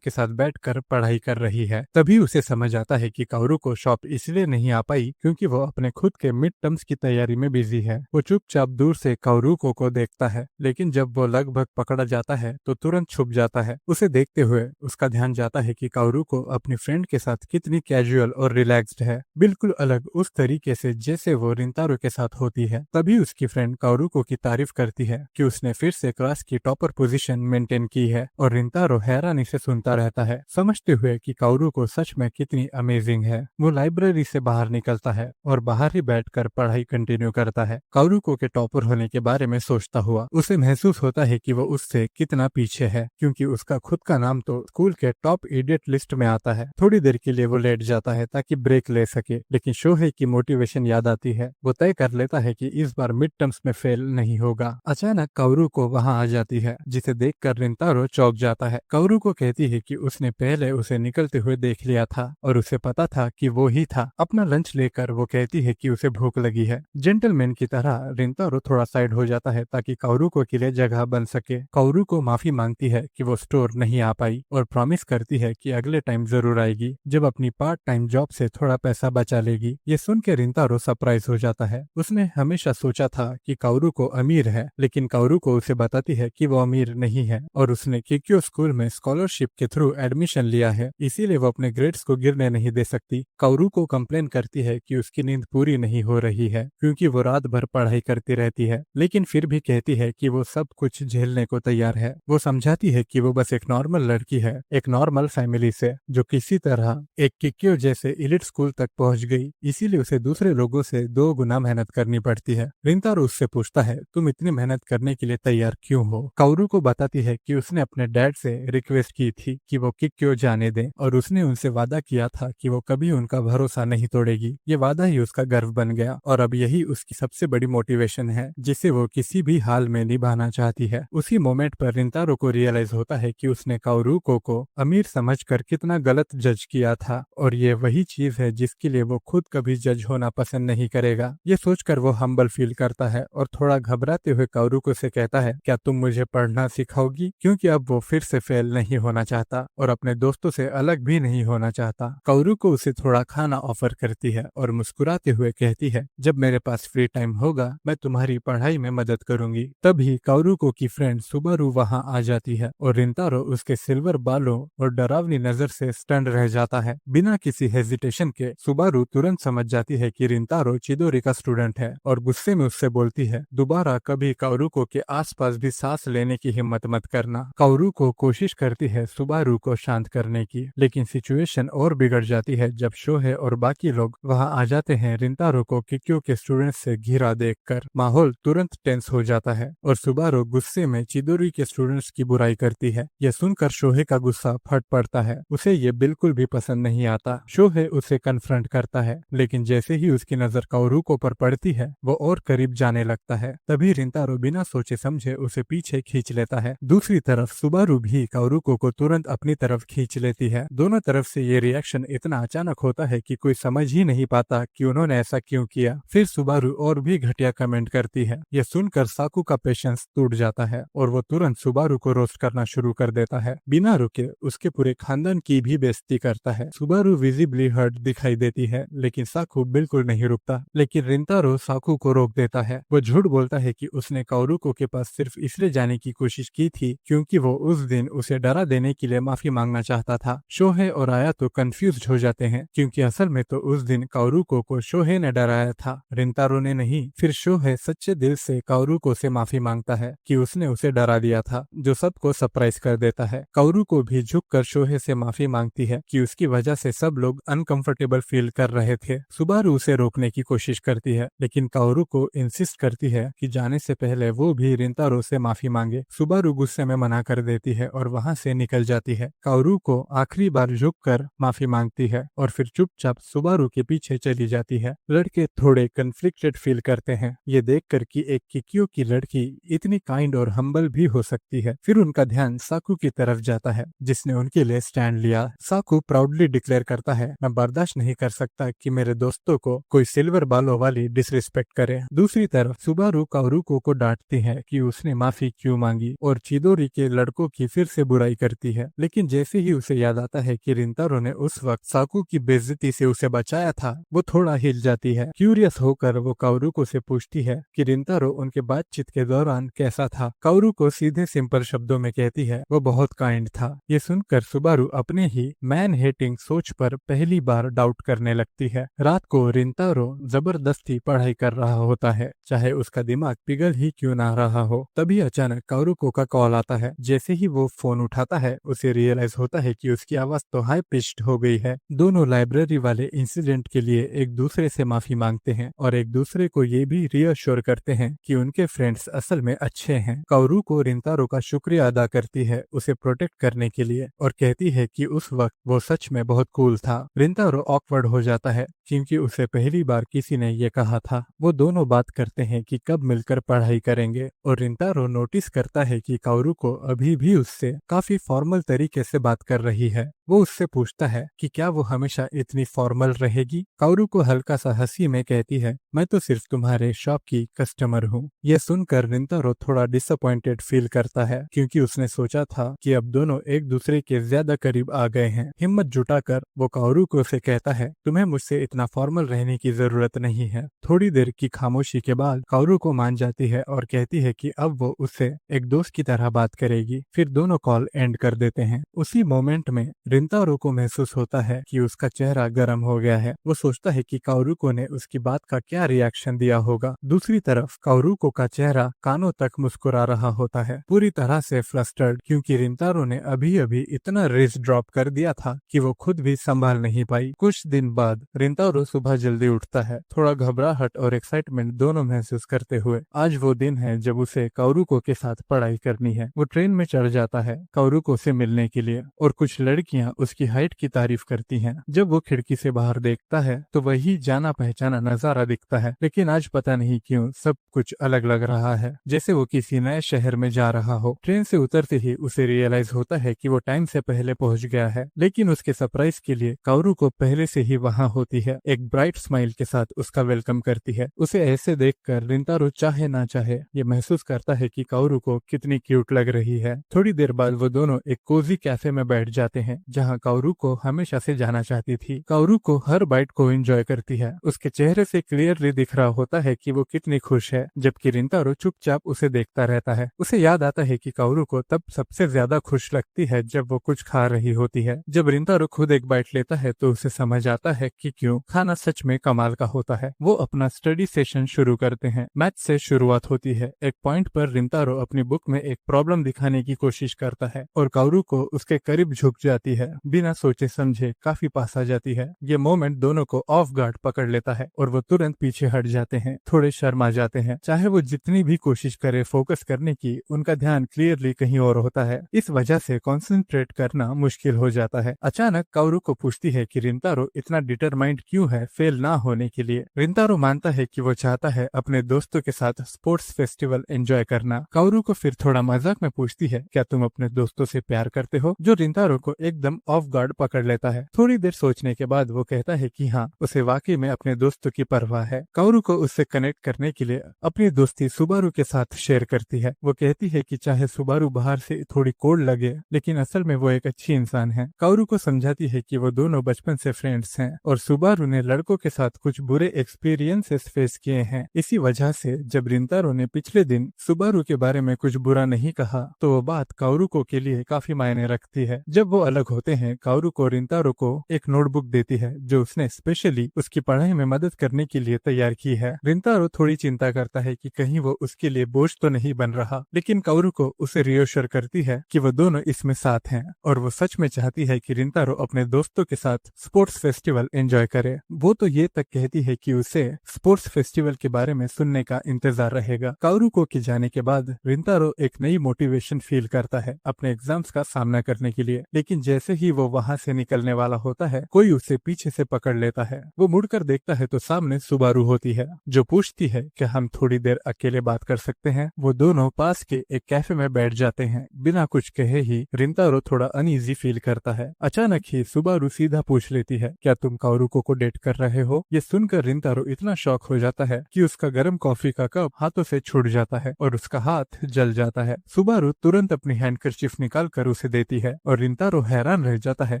के साथ बैठकर पढ़ाई कर रही है। तभी उसे समझ आता है कि काउरुको शॉप इसलिए नहीं आ पाई क्योंकि वो अपने खुद के मिड टर्म्स की तैयारी में बिजी है। वो चुपचाप दूर से काउरुको को देखता है, लेकिन जब वो लगभग पकड़ा जाता है तो तुरंत छुप जाता है। उसे देखते हुए उसका ध्यान जाता है कि काउरुको अपनी फ्रेंड के साथ कितनी कैजुअल और रिलैक्स्ड है, बिल्कुल अलग उस तरीके से जैसे वो रिंतारो के साथ होती है। तभी उसकी फ्रेंड काउरुको की तारीफ करती है कि उसने फिर से क्लास की टॉपर पोजीशन मेंटेन की है, और रिंतारो हैरानी से सुनता रहता है, समझते हुए कि काउरुको सच में कितनी अमेजिंग है। वो लाइब्रेरी से बाहर निकलता है और बाहर ही बैठकर पढ़ाई कंटिन्यू करता है। काउरुको के टॉपर होने के बारे में सोचता हुआ उसे महसूस होता है कि वो उससे कितना पीछे है, क्योंकि उसका खुद का नाम तो स्कूल के टॉप इडियट लिस्ट में आता है। थोड़ी देर के लिए वो लेट जाता है ताकि ब्रेक ले सके, लेकिन शोहे की मोटिवेशन याद आती है। वो तय कर लेता है कि इस बार मिड टर्म्स में फेल नहीं होगा। अचानक काउरुको वहां आ जाती है, जिसे देखकर रिंतारो चौंक जाता है। काउरुको कहती है कि उसने पहले उसे निकलते हुए देख लिया था और उसे पता था कि वो ही था। अपना लंच लेकर वो कहती है कि उसे भूख लगी है। जेंटलमैन की तरह रिंतारो थोड़ा साइड हो जाता है ताकि काउरुको के लिए जगह बन सके। काउरुको माफी मांगती है कि वो स्टोर नहीं आ पाई और प्रॉमिस करती है कि अगले टाइम जरूर आएगी, जब अपनी पार्ट टाइम जॉब से थोड़ा पैसा बचा लेगी। ये सुन के रिंतारो सरप्राइज हो जाता है। उसने हमेशा सोचा था कि काउरुको अमीर है, लेकिन काउरुको उसे बताती है कि वो अमीर नहीं है और उसने किक्यो स्कूल में स्कॉलरशिप के थ्रू एडमिशन लिया है, इसीलिए वो अपने ग्रेड्स को गिरने नहीं दे सकती। काउरुको कंप्लेन करती है कि उसकी नींद पूरी नहीं हो रही है क्योंकि वो रात भर पढ़ाई करती रहती है, लेकिन फिर भी कहती है कि वो सब कुछ झेलने को तैयार है। वो समझाती है कि वो बस एक नॉर्मल लड़की है, एक नॉर्मल फैमिली से, जो किसी तरह एक किक्यो जैसे एलिट स्कूल तक पहुंच गई, इसीलिए उसे दूसरे लोगों से 2 गुना मेहनत करनी पड़ती है। रिंतारो उससे पूछता है, तुम इतनी मेहनत करने के लिए तैयार क्यों हो? काउरुको बताती है कि उसने अपने डैड से रिक्वेस्ट की थी कि वो किक्यो जाने दें, और उसने उनसे वादा किया था कि वो कभी उनका भरोसा नहीं तोड़ेगी। ये वादा ही उसका गर्व बन गया और अब यही उसकी सबसे बड़ी मोटिवेशन है, जिसे वो किसी भी हाल में निभाना चाहती है। उसी मोमेंट पर रिंतारो को रियलाइज होता है कि उसने काउरुको को अमीर समझकर कितना गलत जज किया था, और ये वही चीज है जिसके लिए वो खुद कभी जज होना पसंद नहीं करेगा। ये सोचकर वो हम्बल फील करता है और थोड़ा घबराते हुए काउरुको से कहता है, क्या तुम मुझे पढ़ना सिखाओगी? क्योंकि अब वो फिर से फेल नहीं होना चाहता और अपने दोस्तों से अलग भी नहीं होना चाहता। काउरुको उसे थोड़ा खाना ऑफर करती है और मुस्कुराते हुए कहती है, जब मेरे पास फ्री टाइम होगा मैं तुम्हारी पढ़ाई में मदद करूंगी। तभी काउरुको की फ्रेंड सुबारू वहां आ जाती है और रिंतारो उसके सिल्वर बालों और डरावनी नजर से स्टन रह जाता है। बिना किसी हेजिटेशन के सुबारू तुरंत समझ जाती है कि रिंतारो चिदोरी का स्टूडेंट है और गुस्से में उससे बोलती है, दोबारा कभी काउरुको के आसपास भी सांस लेने की हिम्मत मत करना। काउरुको कोशिश करती है सुबारू को शांत करने की, लेकिन सिचुएशन और बिगड़ जाती है जब शोहे और बाकी लोग वहां आ जाते हैं। रिंतारो को किक्यो के स्टूडेंट्स से घिरा देखकर माहौल तुरंत टेंस हो जाता है और सुबारू गुस्से में चिदोरी के स्टूडेंट्स की बुराई करती है। यह सुनकर शोहे का गुस्सा फट पड़ता है, उसे ये बिल्कुल भी पसंद नहीं आता। शोहे उसे कन्फ्रंट करता है, लेकिन जैसे ही उसकी नजर काउरुको पर पड़ती है वो और करीब जाने लगता है। तभी रिंतारो बिना सोचे समझे उसे पीछे खींच लेता है। दूसरी तरफ सुबारू भी काउरुको को तुरंत अपनी तरफ खींच लेती है। दोनों तरफ से ये रिएक्शन इतना अचानक होता है कि कोई समझ ही नहीं पाता कि उन्होंने ऐसा क्यों किया। फिर सुबारू और भी घटिया कमेंट करती है। यह सुनकर साकू का पेशेंस टूट जाता है और वो तुरंत सुबारू को रोस्ट करना शुरू कर देता है। बिना रुके उसके पूरे खानदान की भी बेइज्जती करता है। सुबारू विजिबली हर्ट दिखाई देती है, लेकिन साकू बिल्कुल नहीं रुकता। लेकिन रिंतारो साकू को रोक देता है। वो झूठ बोलता है कि उसने काउरुको के पास सिर्फ इसलिए जाने की कोशिश की थी क्योंकि वो उस दिन उसे डरा देने के लिए माफी मांगना चाहता था। शोहे और आया तो कंफ्यूज हो जाते हैं क्योंकि असल में तो उस दिन काउरुको को शोहे ने डराया था, रिंतारो ने नहीं। फिर शोहे सच्चे दिल से काउरुको से माफी मांगता है कि उसने उसे डरा दिया था, जो सबको सरप्राइज कर देता है। काउरुको भी झुककर शोहे से माफी मांगती है कि उसकी वजह से सब लोग अनकंफर्टेबल फील कर रहे थे। सुबारू उसे रोकने की कोशिश करती है, लेकिन काउरुको इंसिस्ट करती है कि जाने से पहले वो भी रिंतारो से माफी मांगे। सुबारू गुस्से गुस्से में मना कर देती है और वहां से निकल जाती है। काओरू को आखिरी बार झुककर माफी मांगती है और फिर चुपचाप सुबारू के पीछे चली जाती है। लड़के थोड़े कन्फ्लिक्टेड फील करते हैं ये देखकर कि एक किकियो की लड़की इतनी काइंड और हम्बल भी हो सकती है। फिर उनका ध्यान साकू की तरफ जाता है जिसने उनके लिए स्टैंड लिया। साकू प्राउडली डिक्लेयर करता है, मैं बर्दाश्त नहीं कर सकता कि मेरे दोस्तों को कोई सिल्वर बालों वाली डिसरिस्पेक्ट करे। दूसरी तरफ सुबारू काओरुको को डांटती है कि उसने माफी क्यों मांगी और चिदोरी के लड़कों की फिर से बुराई करती है। लेकिन जैसे ही उसे याद आता है कि रिंतारो ने उस वक्त साकू की बेइज्जती से उसे बचाया था, वो थोड़ा हिल जाती है। क्यूरियस होकर वो काओरुको से पूछती है कि रिंतारो उनके बातचीत के दौरान कैसा था। काओरुको सीधे सिंपल शब्दों में कहती है, वो बहुत काइंड था। ये सुनकर सुबारू अपने ही मैन हेटिंग सोच पर पहली बार डाउट करने लगती है। रात को रिंतारो जबरदस्ती पढ़ाई कर रहा होता है, चाहे उसका दिमाग पिघल ही क्यों ना रहा हो। तभी अचानक काओरुको का कॉल आता है। जैसे ही वो फोन उठाता है उसे रियलाइज होता है कि उसकी आवाज तो हाई पिच्ड हो गई है। दोनों लाइब्रेरी वाले इंसिडेंट के लिए एक दूसरे से माफी मांगते हैं और एक दूसरे को ये भी रियश्योर करते हैं कि उनके फ्रेंड्स असल में अच्छे हैं। काओरुको रिंतारो का शुक्रिया अदा करती है उसे प्रोटेक्ट करने के लिए और कहती है कि उस वक्त वो सच में बहुत कूल था। रिंतारो ऑकवर्ड हो जाता है क्योंकि उसे पहली बार किसी ने ये कहा था। वो दोनों बात करते हैं कि कब मिलकर पढ़ाई करेंगे और रिंतारो नोटिस करता है कि काओरुको अभी भी उससे काफी फॉर्मल तरीके से बात कर रही है। वो उससे पूछता है कि क्या वो हमेशा इतनी फॉर्मल रहेगी। काओरुको हल्का सा हंसी में कहती है, मैं तो सिर्फ तुम्हारे शॉप की कस्टमर हूँ। ये सुनकर रिंतारो थोड़ा डिसअपॉइंटेड फील करता है क्योंकि उसने सोचा था कि अब दोनों एक दूसरे के ज्यादा करीब आ गए हैं। हिम्मत जुटाकर वो काओरुको से कहता है, तुम्हें मुझसे इतना फॉर्मल रहने की जरूरत नहीं है। थोड़ी देर की खामोशी के बाद काओरुको मान जाती है और कहती है कि अब वो उससे एक दोस्त की तरह बात करेगी। फिर दोनों कॉल एंड कर देते हैं। उसी मोमेंट में रिंतारो को महसूस होता है कि उसका चेहरा गर्म हो गया है। वो सोचता है कि काओरुको ने उसकी बात का क्या रिएक्शन दिया होगा। दूसरी तरफ काओरुको का चेहरा कानों तक मुस्कुरा रहा होता है, पूरी तरह से फ्लस्टर्ड, क्योंकि रिंतारो ने अभी अभी इतना रेस ड्रॉप कर दिया था कि वो खुद भी संभाल नहीं पाई। कुछ दिन बाद रिंतारो सुबह जल्दी उठता है, थोड़ा घबराहट और एक्साइटमेंट दोनों महसूस करते हुए। आज वो दिन है जब उसे काओरुको के साथ पढ़ाई करनी है। वो ट्रेन में चढ़ जाता है काओरुको से मिलने के लिए और कुछ लड़कियां उसकी हाइट की तारीफ करती हैं। जब वो खिड़की से बाहर देखता है तो वही जाना पहचाना नजारा दिखता है, लेकिन आज पता नहीं क्यों सब कुछ अलग लग रहा है, जैसे वो किसी नए शहर में जा रहा हो। ट्रेन से उतरते ही उसे रियलाइज होता है कि वो टाइम से पहले पहुंच गया है, लेकिन उसके सरप्राइज के लिए काओरुको पहले से ही वहां होती है। एक ब्राइट स्माइल के साथ उसका वेलकम करती है। उसे ऐसे देखकर रिंतारो चाहे ना चाहे ये महसूस करता है कि काओरुको कितनी क्यूट लग रही है। थोड़ी देर बाद वो दोनों एक कोजी कैफे में बैठ जाते हैं जहाँ काओरुको हमेशा से जाना चाहती थी। काओरुको हर बाइट को एंजॉय करती है। उसके चेहरे से क्लियरली दिख रहा होता है कि वो कितनी खुश है, जबकि रिंतारो चुपचाप उसे देखता रहता है। उसे याद आता है कि काओरुको तब सबसे ज्यादा खुश लगती है जब वो कुछ खा रही होती है। जब रिंतारो खुद एक बाइट लेता है तो उसे समझ आता है कि क्यों खाना सच में कमाल का होता है। वो अपना स्टडी सेशन शुरू करते हैं। मैथ से शुरुआत होती है। एक पॉइंट पर रिंतारो अपनी बुक में एक प्रॉब्लम दिखाने की कोशिश करता है और काओरुको उसके करीब झुक जाती है। बिना सोचे समझे काफी पास आ जाती है। ये मोमेंट दोनों को ऑफ गार्ड पकड़ लेता है और वो तुरंत पीछे हट जाते हैं, थोड़े शर्मा जाते हैं। चाहे वो जितनी भी कोशिश करे फोकस करने की, उनका ध्यान क्लियरली कहीं और होता है। इस वजह से कंसंट्रेट करना मुश्किल हो जाता है। अचानक काओरुको पूछती है कि रिंतारो इतना डिटरमाइंड क्यों है फेल ना होने के लिए। रिंतारो मानता है कि वो चाहता है अपने दोस्तों के साथ स्पोर्ट्स फेस्टिवल एंजॉय करना। काओरुको फिर थोड़ा मजाक में पूछती है, क्या तुम अपने दोस्तों से प्यार करते हो, जो रिंतारो को एकदम ऑफ गार्ड पकड़ लेता है। थोड़ी देर सोचने के बाद वो कहता है कि हाँ, उसे वाकई में अपने दोस्तों की परवाह है। काओरुको उससे कनेक्ट करने के लिए अपनी दोस्ती सुबारू के साथ शेयर करती है। वो कहती है कि चाहे सुबारू बाहर से थोड़ी कोल्ड लगे, लेकिन असल में वो एक अच्छी इंसान है। काओरुको समझाती है कि वो दोनों बचपन से फ्रेंड्स हैं और सुबारू ने लड़कों के साथ कुछ बुरे एक्सपीरियंसेस फेस किए हैं। इसी वजह से जब रिंतारो ने पिछले दिन सुबारू के बारे में कुछ बुरा नहीं कहा तो वो बात काओरुको के लिए काफी मायने रखती है। जब वो अलग होते हैं, काओरुको रिंतारो को एक नोटबुक देती है जो उसने स्पेशली उसकी पढ़ाई में मदद करने के लिए तैयार की है। रिंतारो थोड़ी चिंता करता है कि कहीं वो उसके लिए बोझ तो नहीं बन रहा, लेकिन काओरुको उसे रियोश्योर करती है कि वो दोनों इसमें साथ हैं और वो सच में चाहती है कि रिंतारो अपने दोस्तों के साथ स्पोर्ट्स फेस्टिवल एंजॉय करे। करे। वो तो ये तक कहती है कि उसे स्पोर्ट्स फेस्टिवल के बारे में सुनने का इंतजार रहेगा। काओरुको के जाने के बाद रिंतारो एक नई मोटिवेशन फील करता है अपने एग्जाम्स का सामना करने के लिए, लेकिन जैसे ही वो वहाँ से निकलने वाला होता है कोई उसे पीछे से पकड़ लेता है। वो मुड़कर देखता है तो सामने सुबारू होती है जो पूछती है कि हम थोड़ी देर अकेले बात कर सकते हैं। वो दोनों पास के एक कैफे में बैठ जाते हैं। बिना कुछ कहे ही रिंतारो थोड़ा अनईजी फील करता है। अचानक ही सुबारू सीधा पूछ लेती है, क्या तुम काओरुको को डेट कर रहे हो? ये सुनकर रिंतारो इतना शॉक हो जाता है कि उसका गर्म कॉफी का कप हाथों से छूट जाता है और उसका हाथ जल जाता है। सुबारू तुरंत अपनी हैंडकरचीफ निकाल कर उसे देती है और रिंतारो हैरान रह जाता है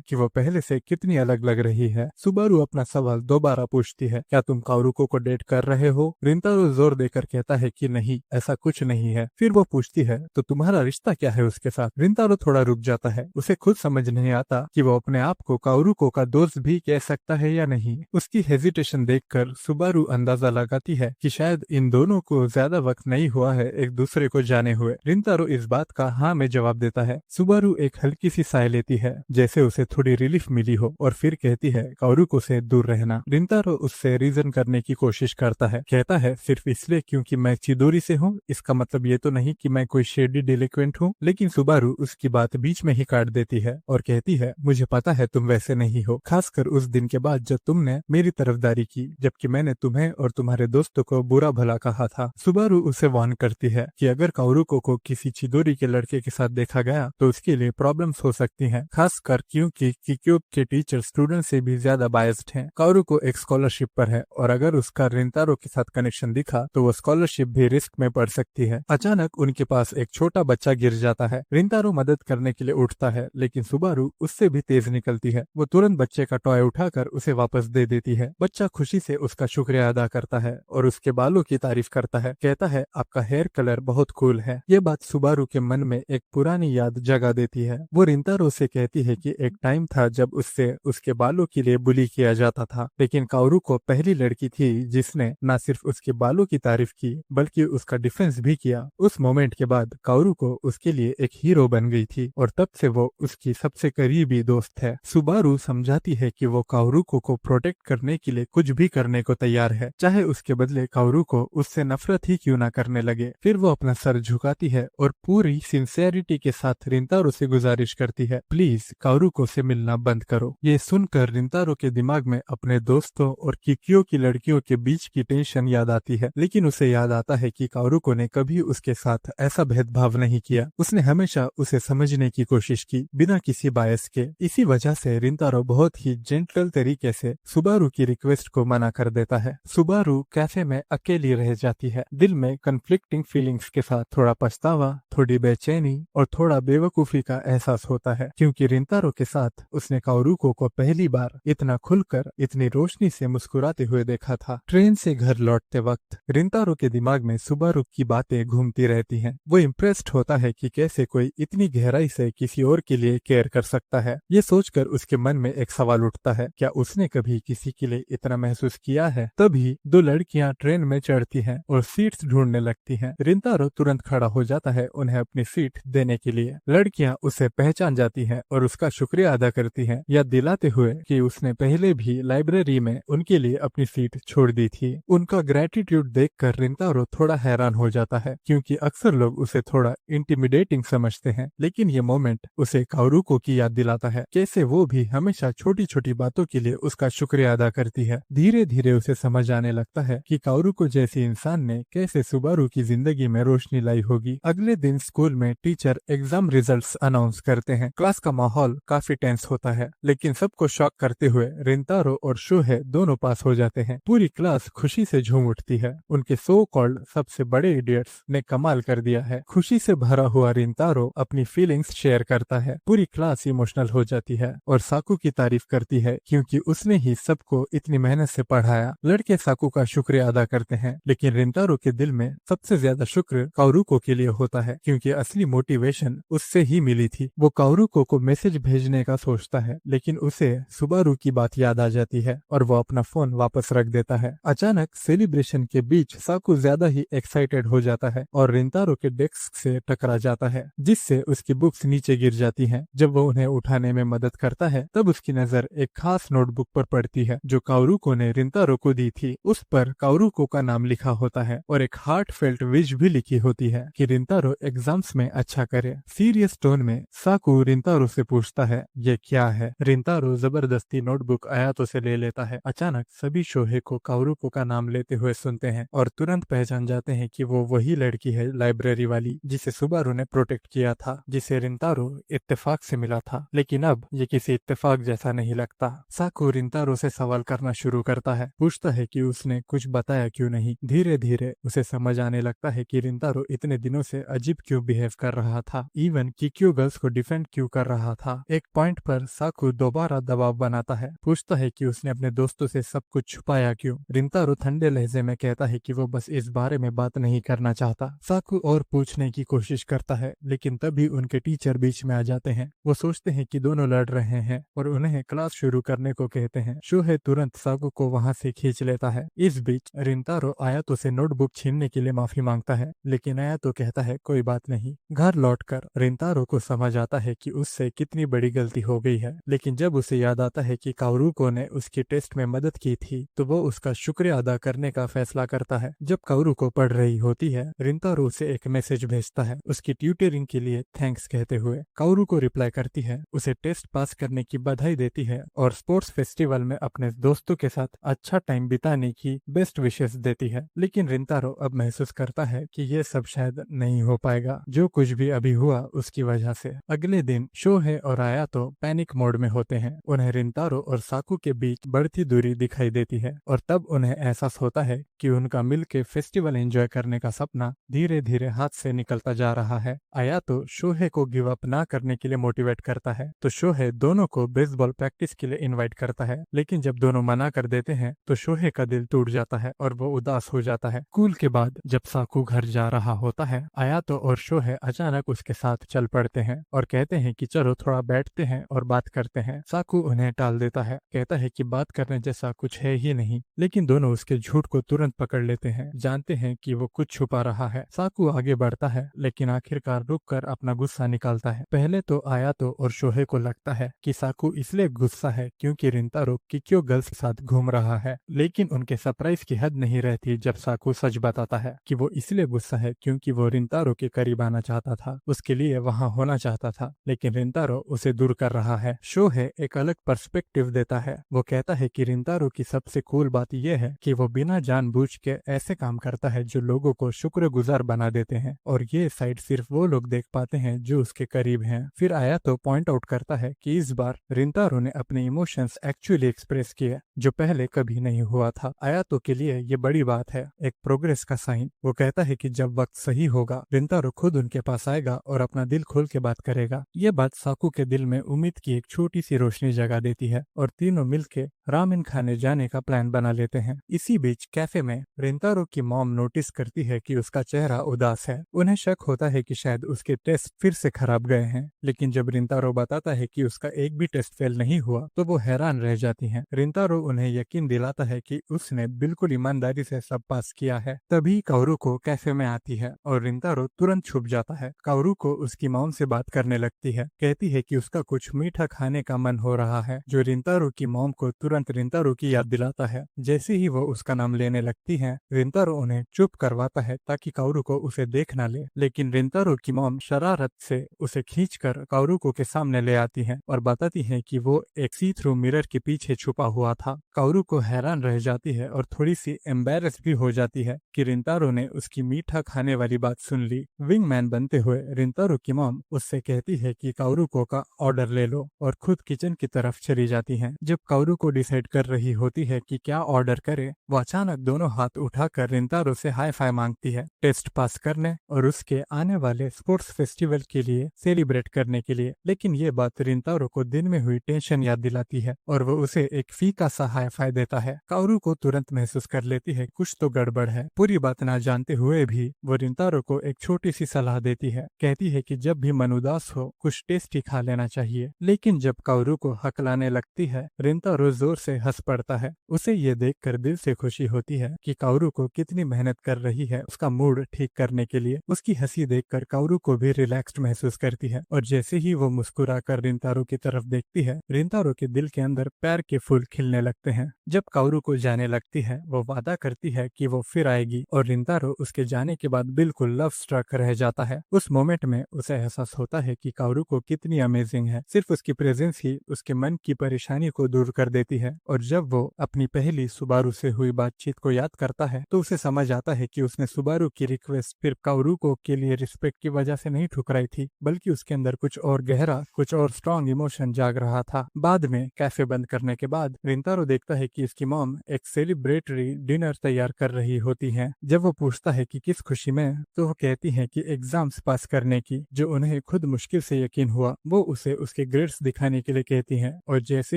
कि वो पहले से कितनी अलग लग रही है। सुबारू अपना सवाल दोबारा पूछती है, क्या तुम काओरुको को डेट कर रहे हो? रिंतारो जोर देकर कहता है कि नहीं, ऐसा कुछ नहीं है। फिर वो पूछती है, तो तुम्हारा रिश्ता क्या है उसके साथ? रिंतारो थोड़ा रुक जाता है। उसे खुद समझ नहीं आता कि वो अपने आप को काओरुको का दोस्त भी कह सकता है या नहीं। उसकी हेजिटेशन देखकर सुबारू अंदाजा लगाती है कि शायद इन दोनों को ज्यादा वक्त नहीं हुआ है एक दूसरे को जाने हुए। रिंतारो इस बात का हाँ में जवाब देता है। सुबारू एक हल्की सी साय लेती है जैसे उसे थोड़ी रिलीफ मिली हो और फिर कहती है काओरुको से दूर रहना। रिंतारो उससे रीजन करने की कोशिश करता है। कहता है सिर्फ इसलिए क्योंकि मैं चिदोरी से हूँ इसका मतलब ये तो नहीं कि मैं कोई शेडी डिलिक्वेंट हूँ। लेकिन सुबारू उसकी बात बीच में ही काट देती है और कहती है, मुझे पता है तुम वैसे नहीं हो, खासकर उस दिन के बाद जब तुमने मेरी तरफदारी की जबकि मैंने तुम्हें और तुम्हारे दोस्तों को बुरा भला कहा था। सुबारू उसे वार्न करती है कि अगर काओरुको को किसी चिदोरी के लड़के के साथ देखा गया तो उसके लिए प्रॉब्लम्स हो सकती हैं, खासकर क्योंकि किक्यो के टीचर स्टूडेंट से भी ज्यादा बायस्ड हैं। काओरुको एक स्कॉलरशिप पर है और अगर उसका रिंतारो के साथ कनेक्शन दिखा तो वो स्कॉलरशिप भी रिस्क में पड़ सकती है। अचानक उनके पास एक छोटा बच्चा गिर जाता है। रिंतारो मदद करने के लिए उठता है लेकिन सुबारू उससे भी तेज निकलती है। वो तुरंत बच्चे का टॉय उठाकर उसे वापस दे देती है। बच्चा खुशी से उसका शुक्रिया अदा करता है और उसके बालों की तारीफ करता है। कहता है, आपका हेयर कलर बहुत कूल है। ये बात सुबारू के मन में एक पुरानी याद जगा देती है। वो रिंतारो से कहती है कि एक टाइम था जब उससे उसके बालों के लिए बुली किया जाता था, लेकिन काओरुको पहली लड़की थी जिसने न सिर्फ उसके बालों की तारीफ की बल्कि उसका डिफेंस भी किया। उस मोमेंट के बाद काओरुको उसके लिए एक हीरो बन गई थी और तब से वो उसकी सबसे करीबी दोस्त है। सुबारू समझाती है कि वो काओरुको को प्रोटेक्ट करने के लिए कुछ भी करने को तैयार है, चाहे उसके बदले काओरुको उससे नफरत ही क्यों ना करने लगे। फिर वो अपना सर झुकाती है और पूरी सिंसियरिटी के साथ रिंतारो से गुजारिश करती है, प्लीज काओरुको से मिलना बंद करो। ये सुनकर रिंतारो के दिमाग में अपने दोस्तों और किक्यो की लड़कियों के बीच की टेंशन याद आती है, लेकिन उसे याद आता है कि काओरुको ने कभी उसके साथ ऐसा भेदभाव नहीं किया। उसने हमेशा उसे समझने की कोशिश की बिना किसी बायस के। इसी वजह से रिंतारो बहुत ही जेंटल तरीके से सुबारू की रिक्वेस्ट को मना कर देता है। सुबारू कैफे में अकेली रह जाती है, दिल में कन्फ्लिक्टिंग फीलिंग्स के साथ थोड़ा पछतावा, थोड़ी बेचैनी और थोड़ा बेवकूफी का एहसास होता है, क्योंकि रिंतारो के साथ उसने काओरुको को पहली बार इतना खुलकर इतनी रोशनी से मुस्कुराते हुए देखा था। ट्रेन से घर लौटते वक्त रिंतारो के दिमाग में सुबारू की बातें घूमती रहती हैं। वो इम्प्रेस्ड होता है कि कैसे कोई इतनी गहराई से किसी और के लिए केयर कर सकता है। ये सोचकर उसके मन में एक सवाल उठता है, क्या उसने कभी किसी के लिए इतना महसूस किया है? तभी दो लड़कियां ट्रेन में चढ़ती हैं और सीट्स ढूंढने लगती हैं। रिंतारो तुरंत खड़ा हो जाता है उन्हें अपनी सीट देने के लिए। लड़कियां उसे पहचान जाती हैं और उसका शुक्रिया अदा करती हैं, याद दिलाते हुए कि उसने पहले भी लाइब्रेरी में उनके लिए अपनी सीट छोड़ दी थी। उनका ग्रेटिट्यूड देखकर रिंतारो थोड़ा हैरान हो जाता है, क्योंकि अक्सर लोग उसे थोड़ा इंटिमिडेटिंग समझते हैं, लेकिन ये मोमेंट उसे काओरुको की याद दिलाता है, कैसे वो भी हमेशा छोटी छोटी बातों के लिए उसका शुक्रिया अदा करती है। धीरे धीरे उसे समझ आने लगता है कि काओरुको जैसी इंसान ने कैसे सुबारू की जिंदगी में रोशनी लाई होगी। अगले दिन स्कूल में टीचर एग्जाम रिजल्ट्स अनाउंस करते हैं। क्लास का माहौल काफी टेंस होता है, लेकिन सबको शॉक करते हुए रिंतारो और शोहे दोनों पास हो जाते हैं। पूरी क्लास खुशी से झूम उठती है। उनके सो कॉल्ड सबसे बड़े इडियट्स ने कमाल कर दिया है। खुशी से भरा हुआ रिंतारो अपनी फीलिंग्स शेयर करता है। पूरी क्लास इमोशनल हो जाती है और साकू की तारीफ करती है, क्योंकि उसने ही सबको इतनी मेहनत से पढ़ाया। लड़के साकू का शुक्रिया अदा करते हैं, लेकिन रिंतारो के दिल में सबसे ज्यादा शुक्र काओरुको के लिए होता है, क्योंकि असली मोटिवेशन उससे ही मिली थी। वो काओरुको को मैसेज भेजने का सोचता है, लेकिन उसे सुबारू की बात याद आ जाती है और वो अपना फोन वापस रख देता है। अचानक सेलिब्रेशन के बीच साकू ज्यादा ही एक्साइटेड हो जाता है और रिंतारो के डेस्क से टकरा जाता है, जिससे उसकी बुक्स नीचे गिर जाती हैं। जब वो उन्हें उठाने में मदद करता है तब उसकी नजर एक खास नोटबुक पर पड़ती है जो काओरुको ने रिंतारो को दी थी। उस पर काओरुको का नाम लिखा होता है और एक हार्ट फेल्ट विश भी लिखी होती है कि रिंतारो एग्जाम्स में अच्छा करे। सीरियस टोन में साकू रिंतारो से पूछता है ये क्या है। रिंतारो जबरदस्ती नोटबुक आयातो से ले लेता है। अचानक सभी शोहे को काओरुको का नाम लेते हुए सुनते हैं और तुरंत पहचान जाते हैं कि वो वही लड़की है लाइब्रेरी वाली जिसे सुबारू ने प्रोटेक्ट किया था, जिसे रिंतारो इत्तेफाक से मिला था। लेकिन अब ये किसी इत्तेफाक जैसा नहीं लगता। साकू रिंतारो से सवाल करना शुरू करता है, पूछता है कि उसने कुछ बताया क्यों नहीं। धीरे धीरे उसे समझ आने लगता है कि रिंतारो इतने दिनों से अजीब क्यों बिहेव कर रहा था, इवन किक्यो गर्ल्स को डिफेंड क्यों कर रहा था। एक पॉइंट पर साकू दोबारा दबाव बनाता है, पूछता है कि उसने अपने दोस्तों से सब कुछ छुपाया क्यों। रिंतारो ठंडे लहजे में कहता है कि वो बस इस बारे में बात नहीं करना चाहता। साकू और पूछने की कोशिश करता है लेकिन तभी उनके टीचर बीच में आ जाते हैं। वो सोचते हैं कि दोनों लड़ रहे हैं और उन्हें क्लास शुरू करने को कहते हैं। शोहे तुरंत साकू को वहां से खींच लेता है। इस बीच रिंतारो आयातो से नोटबुक छीनने के लिए माफी मांगता है लेकिन आयातो कहता है कोई बात नहीं। घर लौटकर रिंतारो को समझ आता है कि उससे कितनी बड़ी गलती हो गई है, लेकिन जब उसे याद आता है कि काओरुको ने उसकी टेस्ट में मदद की थी तो वो उसका शुक्रिया अदा करने का फैसला करता है। जब काओरुको पढ़ रही होती है रिंतारो उसे एक मैसेज भेजता है उसकी ट्यूटरिंग के लिए थैंक्स कहते हुए। काओरुको रिप्लाई करती है, उसे टेस्ट पास करने की बधाई देती है और स्पोर्ट्स फेस्टिवल में अपने दोस्तों के साथ अच्छा टाइम बिताने की बेस्ट विशेस देती है। लेकिन रिंतारो अब महसूस करता है कि ये सब शायद नहीं हो पाएगा, जो कुछ भी अभी हुआ उसकी वजह से। अगले दिन शोहे और आयातो पैनिक मोड में होते हैं। उन्हें रिंतारो और साकू के बीच बढ़ती दूरी दिखाई देती है और तब उन्हें एहसास होता है कि उनका मिलके फेस्टिवल एंजॉय करने का सपना धीरे धीरे हाथ से निकलता जा रहा है। आयातो शोहे को गिव अप ना करने के लिए मोटिवेट करता है तो शोहे दोनों को बेसबॉल प्रैक्टिस के लिए इनवाइट करता है, लेकिन जब दोनों मना कर देते हैं तो शोहे का दिल टूट जाता है और वो उदास हो जाता है। स्कूल के बाद जब साकू घर जा रहा होता है आयातो और शोहे अचानक उसके साथ चल पड़ते हैं और कहते हैं कि चलो थोड़ा बैठते हैं और बात करते हैं। साकू उन्हें टाल देता है, कहता है कि बात करने जैसा कुछ है ही नहीं, लेकिन दोनों उसके झूठ को तुरंत पकड़ लेते हैं, जानते हैं कि वो कुछ छुपा रहा है। साकू आगे बढ़ता है लेकिन आखिरकार रुककर अपना गुस्सा निकालता है। पहले तो आयातो और शोहे को लगता है कि साकू इसलिए गुस्सा है क्योंकि रिंतारो किक्यो गर्ल्स के साथ घूम रहा है, लेकिन उनके सरप्राइज की हद नहीं रहती जब साकू सच बताता है कि वो इसलिए गुस्सा है क्योंकि वो रिंतारो के करीब आना चाहता था, उसके लिए वहां होना चाहता था, लेकिन रिंतारो उसे दूर कर रहा है। शोहे एक अलग पर्सपेक्टिव देता है। वो कहता है कि रिंतारो की सबसे कूल बात यह है कि वो बिना जानबूझ के ऐसे काम करता है जो लोगों को शुक्रगुजार बना देते हैं और ये साइड सिर्फ वो लोग देख पाते हैं जो उसके करीब हैं। फिर आयातो पॉइंट आउट करता है कि इस बार रिंतारो ने अपने इमोशंस एक्चुअली एक्सप्रेस किए जो पहले कभी नहीं हुआ था। आयातो के लिए ये बड़ी बात है, एक प्रोग्रेस का साइन। वो कहता है कि जब वक्त सही होगा रिंतारो खुद उनके पास आएगा और अपना दिल खोल के बात करेगा। ये बात साकू के दिल में उम्मीद की एक छोटी सी रोशनी जगा देती है और तीनों मिलके रामेन खाने जाने का प्लान बना लेते हैं। इसी बीच कैफे में रिंतारो की मॉम नोटिस करती है कि उसका चेहरा उदास है। उन्हें शक होता है कि शायद उसके टेस्ट फिर से खराब गए हैं, लेकिन जब रिंतारो बताता है कि उसका एक भी टेस्ट फेल नहीं हुआ तो वो हैरान रह जाती हैं। रिंतारो उन्हें यकीन दिलाता है कि उसने बिल्कुल ईमानदारी से सब पास किया है। तभी काओरुको कैफे में आती है और रिंतारो तुरंत छुप जाता है। काओरुको उसकी मॉम से बात करने लगती है, कहती है कि उसका कुछ मीठा खाने का मन हो रहा है, जो रिंतारो की मॉम को तुरंत रिंतारो की याद दिलाता है। जैसे ही वो उसका नाम लेने लगती है रिंतारो उन्हें चुप करवाता है ताकि काओरुको उसे देख न ले, लेकिन रिंतारो की मॉम शरारत से उसे खींचकर काओरुको के सामने ले आती है और बताती है कि वो एक सी थ्रू मिरर के पीछे छुपा हुआ था। काओरुको हैरान रह जाती है और थोड़ी सी एम्बेरस भी हो जाती है कि रिंतारो ने उसकी मीठा खाने वाली बात सुन ली। विंगमैन बनते हुए रिंतारो की मॉम उससे कहती है कि काओरुको का ऑर्डर ले लो और खुद किचन की तरफ चली जाती हैं। जब काओरुको डिसाइड कर रही होती है कि क्या ऑर्डर करे, वो अचानक दोनों हाथ उठाकर रिंतारो से हाई फाई मांगती है, टेस्ट पास करने और उसके आने वाले स्पोर्ट्स फेस्टिवल के लिए सेलिब्रेट करने के लिए। लेकिन ये बात रिंतारो को दिन में हुई टेंशन याद दिलाती है और वो उसे एक फीका सा हाई फाई देता है। काओरुको तुरंत महसूस कर लेती है कुछ तो गड़बड़ है। पूरी बात ना जानते हुए भी वो रिंतारो को एक छोटी सी सलाह देती है, कहती है कि जब भी मन उदास हो कुछ टेस्टी खा लेना चाहिए। लेकिन जब काओरुको हकलाने लगती है रिंतारो जोर से हंस पड़ता है। उसे ये देखकर दिल से खुशी होती है कि काओरुको कितनी मेहनत कर रही है उसका मूड ठीक करने के लिए। उसकी हंसी देखकर काओरुको भी रिलैक्स्ड महसूस करती है और जैसे ही वो मुस्कुराकर रिंतारो की तरफ देखती है रिंतारो के दिल के अंदर प्यार के फूल खिलने लगते हैं। जब काओरू को जाने लगती है, वो वादा करती है कि वो फिर आएगी और रिंतारो उसके जाने के बाद बिल्कुल लव स्ट्रक रह जाता है। उस मोमेंट में उसे एहसास होता है कि काओरू को कितनी अमेजिंग है। सिर्फ उसकी प्रेजेंस ही उसके मन की परेशानी को दूर कर देती है। और जब वो अपनी पहली सुबारू से हुई बातचीत को याद करता है तो उसे समझ आता है कि उसने सुबारू की रिक्वेस्ट सिर्फ काओरू को के लिए रिस्पेक्ट की वजह से नहीं ठुकराई थी, बल्कि उसके अंदर कुछ और गहरा, कुछ और स्ट्रॉन्ग इमोशन जाग रहा था। बाद में कैफे बंद करने के बाद रिंतारो देखता है कि इसकी मॉम एक सेलिब्रेटरी डिनर तैयार कर रही होती है। जब वो पूछता है कि किस खुशी में, तो वो कहती है कि एग्जाम्स पास करने की, जो उन्हें खुद मुश्किल से यकीन हुआ। वो उसे उसके ग्रेड्स दिखाने के लिए कहती है और जैसे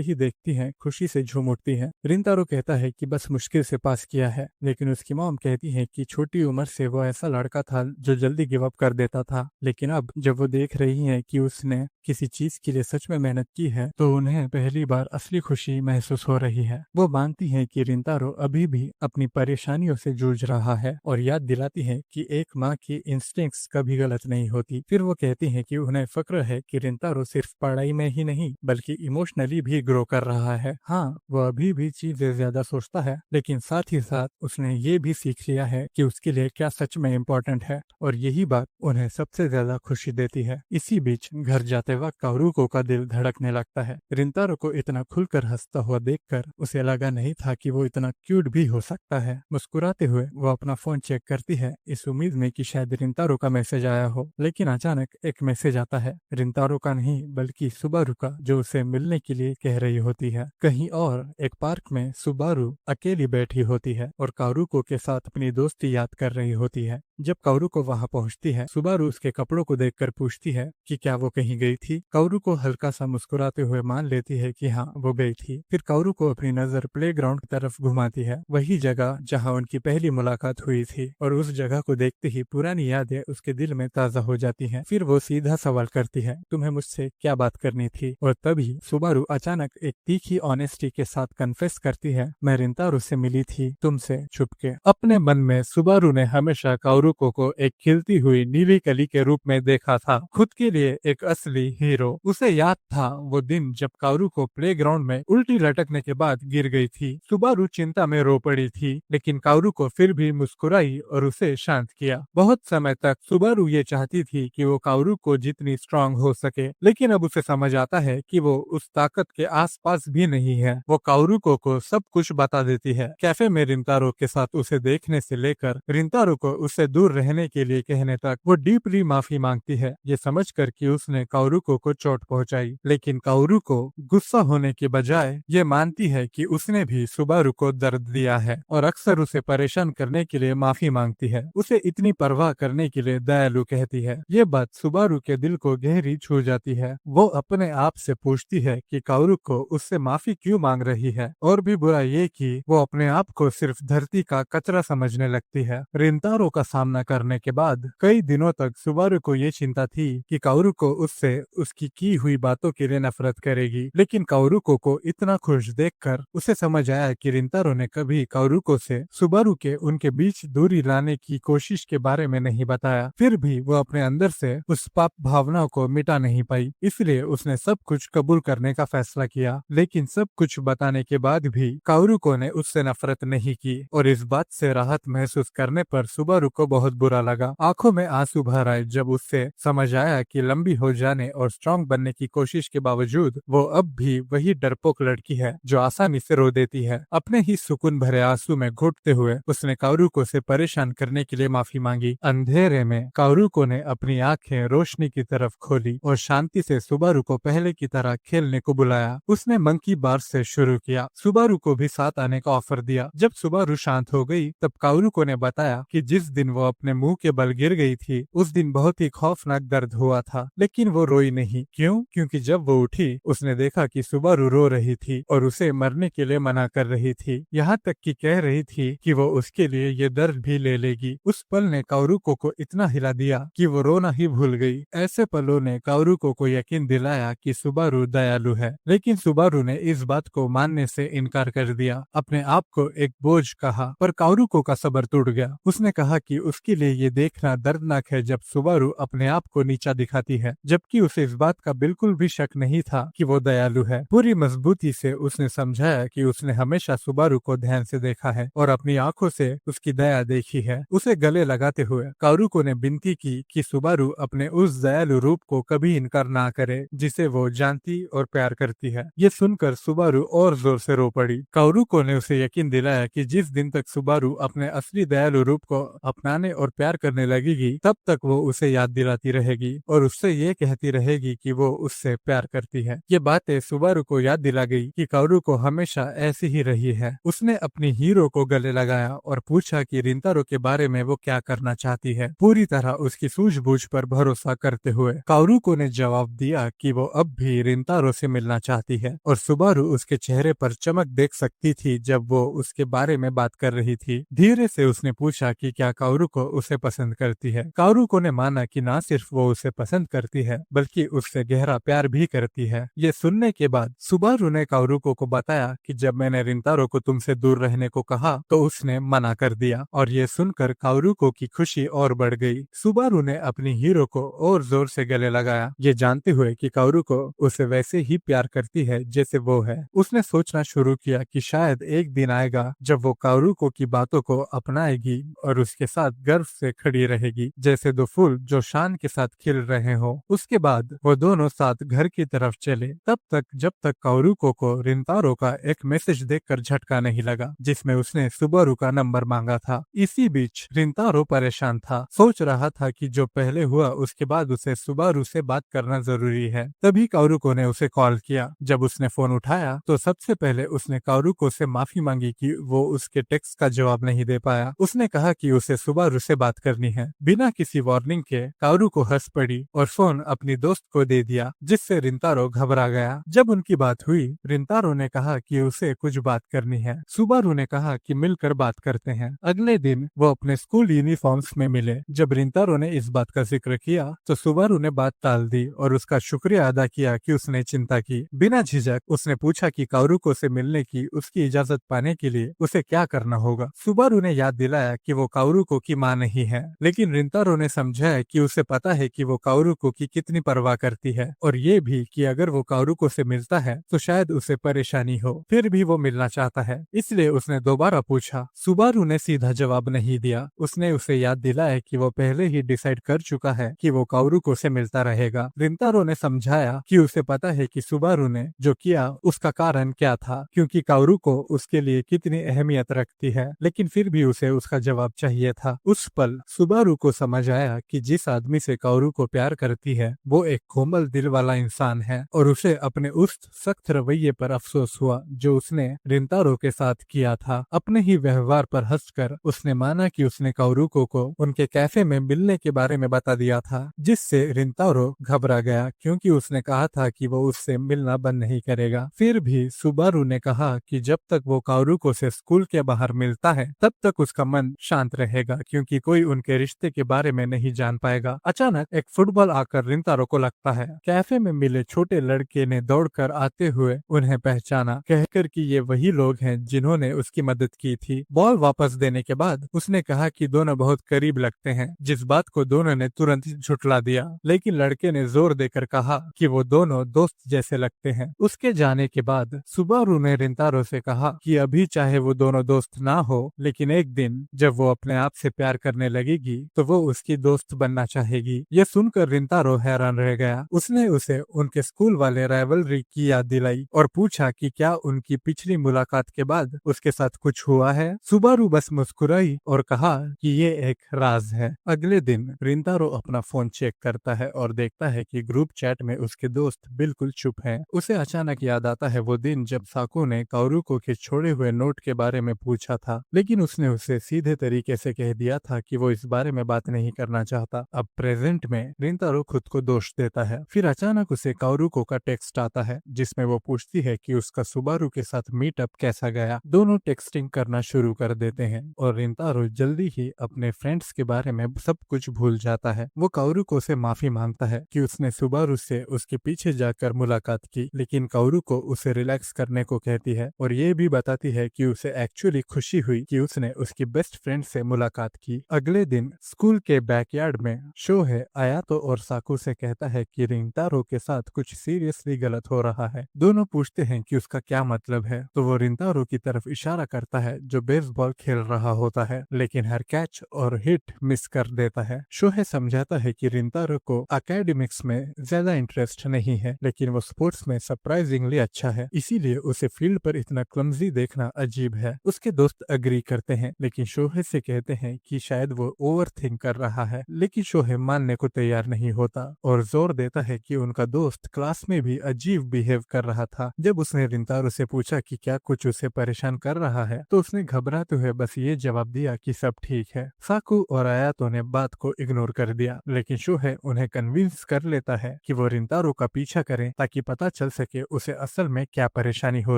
ही देखती है खुशी से झूम उठती है। रिंतारो कहता है कि बस मुश्किल से पास किया है, लेकिन उसकी मॉम कहती है कि छोटी उम्र से वो ऐसा लड़का था जो जल्दी गिव अप कर देता था, लेकिन अब जब वो देख रही है कि उसने किसी चीज के लिए सच में मेहनत की है तो उन्हें पहली बार असली खुशी महसूस हो रही है। वो मानती है कि रिंतारो अभी भी अपनी परेशानियों से जूझ रहा है और याद दिलाती है कि एक माँ की इंस्टिंक्ट्स कभी गलत नहीं होती। फिर वो कहती है कि उन्हें फक्र है कि रिंतारो सिर्फ पढ़ाई में ही नहीं बल्कि इमोशनली भी ग्रो कर रहा है। हाँ, वो अभी भी चीजें ज्यादा सोचता है, लेकिन साथ ही साथ उसने ये भी सीख लिया है कि उसके लिए क्या सच में इम्पोर्टेंट है, और यही बात उन्हें सबसे ज्यादा खुशी देती है। इसी बीच घर जाते वक्त काओरुको का दिल धड़कने लगता है। रिंतारो को इतना खुलकर हंसता हुआ देखकर उसे लगा नहीं था कि वो इतना क्यूट भी हो सकता है। मुस्कुराते हुए वो अपना फोन चेक करती है, इस उम्मीद में कि शायद रिंतारो का मैसेज आया हो, लेकिन अचानक एक मैसेज आता है। रिंतारो का नहीं बल्कि सुबारू का, जो उसे मिलने के लिए कह रही होती है। कहीं और एक पार्क में सुबारू अकेली बैठी होती है और काओरुको के साथ अपनी दोस्ती याद कर रही होती है। जब काओरुको वहां पहुंचती है, सुबारू उसके कपड़ों को देखकर पूछती है कि क्या वो कहीं गई थी। काओरुको हल्का सा मुस्कुराते हुए मान लेती है कि हाँ, वो गई थी। फिर काओरुको अपनी नजर प्लेग्राउंड की तरफ घुमाती है, वही जगह जहाँ उनकी पहली मुलाकात हुई थी, और उस जगह को देखते ही पुरानी यादें उसके दिल में ताजा हो जाती हैं। फिर वो सीधा सवाल करती है, तुम्हें मुझसे क्या बात करनी थी? और तभी सुबारू अचानक एक तीखी ऑनेस्टी के साथ कन्फेस करती है, मैं रिंतारो से मिली थी, तुमसे छुपके। अपने मन में सुबारू ने हमेशा काओरुको को एक खिलती हुई नीली कली के रूप में देखा था, खुद के लिए एक असली हीरो। उसे याद था वो दिन जब काओरुको प्लेग्राउंड में उल्टी लटकने के बाद गिर गई थी। सुबारू चिंता में रो पड़ी थी, लेकिन काओरुको फिर भी मुस्कुराई और उसे शांत किया। बहुत समय तक सुबारू ये चाहती थी कि वो काओरुको जितनी स्ट्रांग हो सके, लेकिन अब उसे समझ आता है कि वो उस ताकत के आसपास भी नहीं है। वो काओरुको को सब कुछ बता देती है। कैफे में रिंतारो के साथ उसे देखने से लेकर रिंतारो को उससे दूर रहने के लिए कहने तक, वो डीपली माफी मांगती है, ये समझकर कि उसने काओरुको को चोट पहुंचाई। लेकिन काओरुको गुस्सा होने के बजाय ये मानती है कि उसने भी सुबारू को दर्द दिया है और अक्सर उसे परेशान करने के लिए माफी मांगती है। उसे इतनी परवाह करने के लिए दयालु कहती है। ये बात सुबारू के दिल को गहरी छू जाती है। वो अपने आप से पूछती है कि काओरुको उससे माफी क्यों मांग रही है, और भी बुरा ये कि वो अपने आप को सिर्फ धरती का कचरा समझने लगती है। रिंतारो का सामना करने के बाद कई दिनों तक सुबारू को ये चिंता थी कि काओरुको उससे उसकी की हुई बातों के लिए नफरत करेगी, लेकिन काओरुको को इतना खुश देखकर उसे समझ आया कि रिंतारो ने कभी काओरुको से सुबारू के उनके बीच दूरी लाने की कोशिश के बारे में नहीं बताया। फिर भी वो अपने अंदर से उस पाप भावना को मिटा नहीं पाई, इसलिए उसने सब कुछ कबूल करने का फैसला किया। लेकिन सब कुछ बताने के बाद भी काओरुको ने उससे नफरत नहीं की, और इस बात से राहत महसूस करने पर सुबारू को बहुत बुरा लगा। आंखों में आंसू भर आए जब उससे समझ आया कि लंबी हो जाने और स्ट्रांग बनने की कोशिश के बावजूद वो अब भी वही डरपोक लड़की है जो आसानी से रो देती है। अपने ही सुकून भरे आंसू में घुटते हुए उसने काओरुको से परेशान करने के लिए माफी मांगी। अंधेरे में काओरुको ने अपनी आंखें रोशनी की तरफ खोली और शांति से सुबारू को पहले की तरह खेलने को बुलाया। उसने मंकी बार से शुरू किया, सुबारू को भी साथ आने का ऑफर दिया। जब सुबारू शांत हो गई तब काओरुको ने बताया कि जिस दिन वो अपने मुंह के बल गिर गई थी उस दिन बहुत ही खौफनाक दर्द हुआ था, लेकिन वो रोई नहीं। क्यों? क्योंकि जब वो उठी उसने देखा कि सुबारू रो रही थी और उसे मरने के लिए मना कर रही थी, यहाँ तक कि कह रही थी कि वो उसके लिए ये दर्द भी ले लेगी। उस पल ने काओरुको को इतना हिला दिया कि वो रोना ही भूल गई। ऐसे पलों ने काओरुको को यकीन दिलाया कि सुबारू दयालु है, लेकिन सुबारू ने इस बात को मानने से इनकार कर दिया। अपने आप को एक बोझ कहा, पर काओरुको का सब्र टूट गया। उसने कहा कि उसके लिए ये देखना दर्दनाक है जब सुबारू अपने आप को नीचा दिखाती है, जबकि उसे इस बात का बिल्कुल भी शक नहीं था कि वो दयालु है। पूरी मजबूती से उसने समझाया कि उसने हमेशा सुबारू को ध्यान से देखा है और अपनी आंखों से उसकी दया देखी है। उसे गले लगाते हुए कारुको ने विनती की कि सुबारू अपने उस दयालु रूप को कभी इनकार ना करे जिसे वो जानती और प्यार करती है। ये सुनकर सुबारू और जोर से रो पड़ी। कारुको ने उसे यकीन दिलाया कि जिस दिन तक सुबारू अपने असली दयालु रूप को अपनाने और प्यार करने लगेगी, तब तक वो उसे याद दिलाती रहेगी और उससे ये कहती रहेगी कि वो उससे प्यार करती है। ये बातें सुबारू को याद दिला गई कि कारुको हमेशा ऐसी ही रही है। उसने अपनी हीरो को गले लगाया और पूछा कि रिंतारो के बारे में वो क्या करना चाहती है, पूरी तरह उसकी सूझबूझ पर भरोसा करते हुए। कारुको ने जवाब दिया कि वो अब भी रिंतारो से मिलना चाहती है और सुबारू उसके चेहरे पर चमक देख सकती थी जब वो उसके बारे में बात कर रही थी। धीरे से उसने पूछा कि क्या कारुको उसे पसंद करती है। कारुको ने माना कि ना सिर्फ वो उसे पसंद करती है बल्कि उससे गहरा प्यार भी करती है। ये सुनने के बाद सुबारू ने कारुको को बताया कि जब मैंने रिंतारो को तुमसे दूर रहने को कहा तो उसने मना कर दिया, और ये सुनकर कारुको की खुशी और बढ़ गई। सुबारू ने अपनी हीरो को और जोर से गले लगाया, ये जानते हुए कि कारुको उसे वैसे ही प्यार करती है जैसे वो है। उसने सोचना शुरू किया कि शायद एक दिन आएगा जब वो कारुको की बातों को अपनाएगी और उसके साथ गर्व से खड़ी रहेगी, जैसे दो फूल जो शान के साथ खिल रहे हो। उसके बाद वो दोनों साथ घर की तरफ चले, तब तक जब तक कारुको को रिंतारो का एक मैसेज देखकर झटका नहीं लगा जिसमें उसने सुबारू का नंबर मांगा था। इसी बीच रिंतारो परेशान था, सोच रहा था कि जो पहले हुआ उसके बाद उसे सुबारू से बात करना जरूरी है। तभी कारुको ने उसे कॉल किया। जब उसने फोन उठाया तो सबसे पहले उसने कारुको से माफी मांगी कि वो उसके टेक्स्ट का जवाब नहीं दे पाया। उसने कहा कि उसे सुबारू से बात करनी है। बिना किसी वार्निंग के कारुको हंस पड़ी और फोन अपनी दोस्त को दे दिया, जिससे रिंतारो घबरा गया। जब उनकी बात हुई, रिंतारो ने कहा कि उसे कुछ बात करनी है। सुबारू ने कहा कि मिलकर बात करते हैं। अगले दिन वो अपने स्कूल यूनिफॉर्म्स में मिले। जब रिंतारो ने इस बात का जिक्र किया तो सुबारू ने बात टाल दी और उसका शुक्रिया अदा किया कि उसने चिंता की। बिना झिझक उसने पूछा कि कारुको से मिलने की उसकी इजाजत पाने के लिए उसे क्या करना होगा। सुबारू ने याद दिलाया कि वो कारुको की मां नहीं है, लेकिन रिंतारो ने समझाया कि उसे पता है कि वो कारुको की कितनी परवाह करती है और ये भी कि अगर वो कारुको से मिलता है तो शायद उसे परेशानी हो, फिर भी वो मिलना चाहता है, इसलिए उसने दोबारा पूछा। सुबारू ने सीधा जवाब नहीं दिया। उसने उसे याद दिलाया कि वो पहले ही डिसाइड कर चुका है कि वो कारुको से मिलता रहेगा। रिंतारो ने समझाया कि उसे पता है कि सुबारू ने जो किया उसका कारण क्या था, क्योंकि कारुको उसके लिए कितनी अहमियत रखती है, लेकिन फिर भी उसे उसका जवाब चाहिए था। उस पल सुबारू को समझ आया कि जिस आदमी से कारुको प्यार करती है वो एक कोमल दिल वाला इंसान है और उसे अपने उस सख्त रवैये पर अफसोस हुआ जो उसने रिंतारो के साथ किया था। अपने ही व्यवहार पर हंसकर उसने माना कि उसने कारुको को उनके कैफे में मिलने के बारे में बता दिया था, जिससे रिंतारो घबरा गया क्योंकि उसने कहा था कि वो उससे मिलना बंद नहीं करेगा। फिर भी सुबारू ने कहा कि जब तक वो कारुको से स्कूल के बाहर मिलता है तब तक उसका मन शांत रहेगा, क्योंकि कोई उनके रिश्ते के बारे में नहीं जान पाएगा। अचानक एक फुटबॉल आकर रिंतारो को लगता है। कैफे में मिले छोटे लड़के ने दौड़कर आते हुए उन्हें पहचाना, कहकर कि ये वही लोग हैं जिन्होंने उसकी मदद की थी। बॉल वापस देने के बाद उसने कहा कि दोनों बहुत करीब लगते हैं, जिस बात को दोनों ने तुरंत झुठला दिया, लेकिन लड़के ने जोर देकर कहा कि वो दोनों दोस्त जैसे लगते हैं। उसके जाने के बाद सुबारू ने रिंतारो से कहा कि अभी चाहे वो दोनों दोस्त ना हो, लेकिन एक दिन जब वो अपने आप से प्यार करने लगेगी तो वो उसकी दोस्त बनना चाहेगी। ये सुनकर रिंतारो हैरान रह गया। उसने उसे उनके स्कूल वाले राइवलरी की याद दिलाई और पूछा कि क्या उनकी पिछली मुलाकात के बाद उसके साथ कुछ हुआ है। सुबारू बस मुस्कुराई और कहा कि ये एक राज है। अगले दिन रिंतारो अपना फोन चेक करता है और देखता है कि ग्रुप चैट में उसके दोस्त बिल्कुल चुप हैं। उसे अचानक याद आता है वो दिन जब साकू ने कारुको के छोड़े हुए नोट के बारे में पूछा था, लेकिन उसने उसे सीधे तरीके से कह दिया था कि वो इस बारे में बात नहीं करना चाहता। अब प्रेजेंट में रिंतारो खुद को दोष देता है। फिर अचानक उसे कारुको का टेक्स्ट आता है जिसमें वो पूछती है कि उसका सुबारू के साथ मीटअप कैसा गया। दोनों टेक्सटिंग करना शुरू कर देते हैं और रिंतारो जल्दी ही अपने फ्रेंड्स के बारे में सब कुछ भूल जाता है। वो कारुको से माफी मांगता है कि उसने सुबारू से उसके पीछे जाकर मुलाकात की, लेकिन कारुको उसे रिलैक्स करने को कहती है और ये भी बताती है कि उसे एक्चुअली खुशी हुई कि उसने उसकी बेस्ट फ्रेंड से मुलाकात की। अगले दिन स्कूल के बैकयार्ड में शोहे आयातो और साकू से कहता है कि रिंतारो के साथ कुछ सीरियसली गलत हो रहा है। दोनों पूछते हैं कि उसका क्या मतलब है, तो वो रिंतारो की तरफ इशारा करता है जो बेसबॉल खेल रहा होता है, लेकिन हर कैच और हिट मिस कर देता है। शोहे समझाता है कि रिंतारो को एकेडमिक्स में ज्यादा इंटरेस्ट नहीं है, लेकिन वो स्पोर्ट्स में सरप्राइजिंगली अच्छा है, इसीलिए उसे फील्ड पर इतना क्लमजी देखना अजीब है। उसके दोस्त अग्री करते हैं, लेकिन शोहे से कहते हैं कि शायद वो ओवर थिंक कर रहा है, लेकिन शोहे मानने को तैयार नहीं होता और जोर देता है कि उनका दोस्त क्लास में भी अजीब बिहेव कर रहा था। जब उसने रिंतारो से पूछा कि क्या कुछ उसे परेशान कर रहा है, तो उसने घबराते हुए बस ये जवाब दिया कि सब ठीक है। साकू और आयातो ने बात को इग्नोर कर दिया, लेकिन शोहे उन्हें कन्विंस कर लेता है कि वो रिंतारो का पीछा करें ताकि पता चल सके उसे असल में क्या परेशानी हो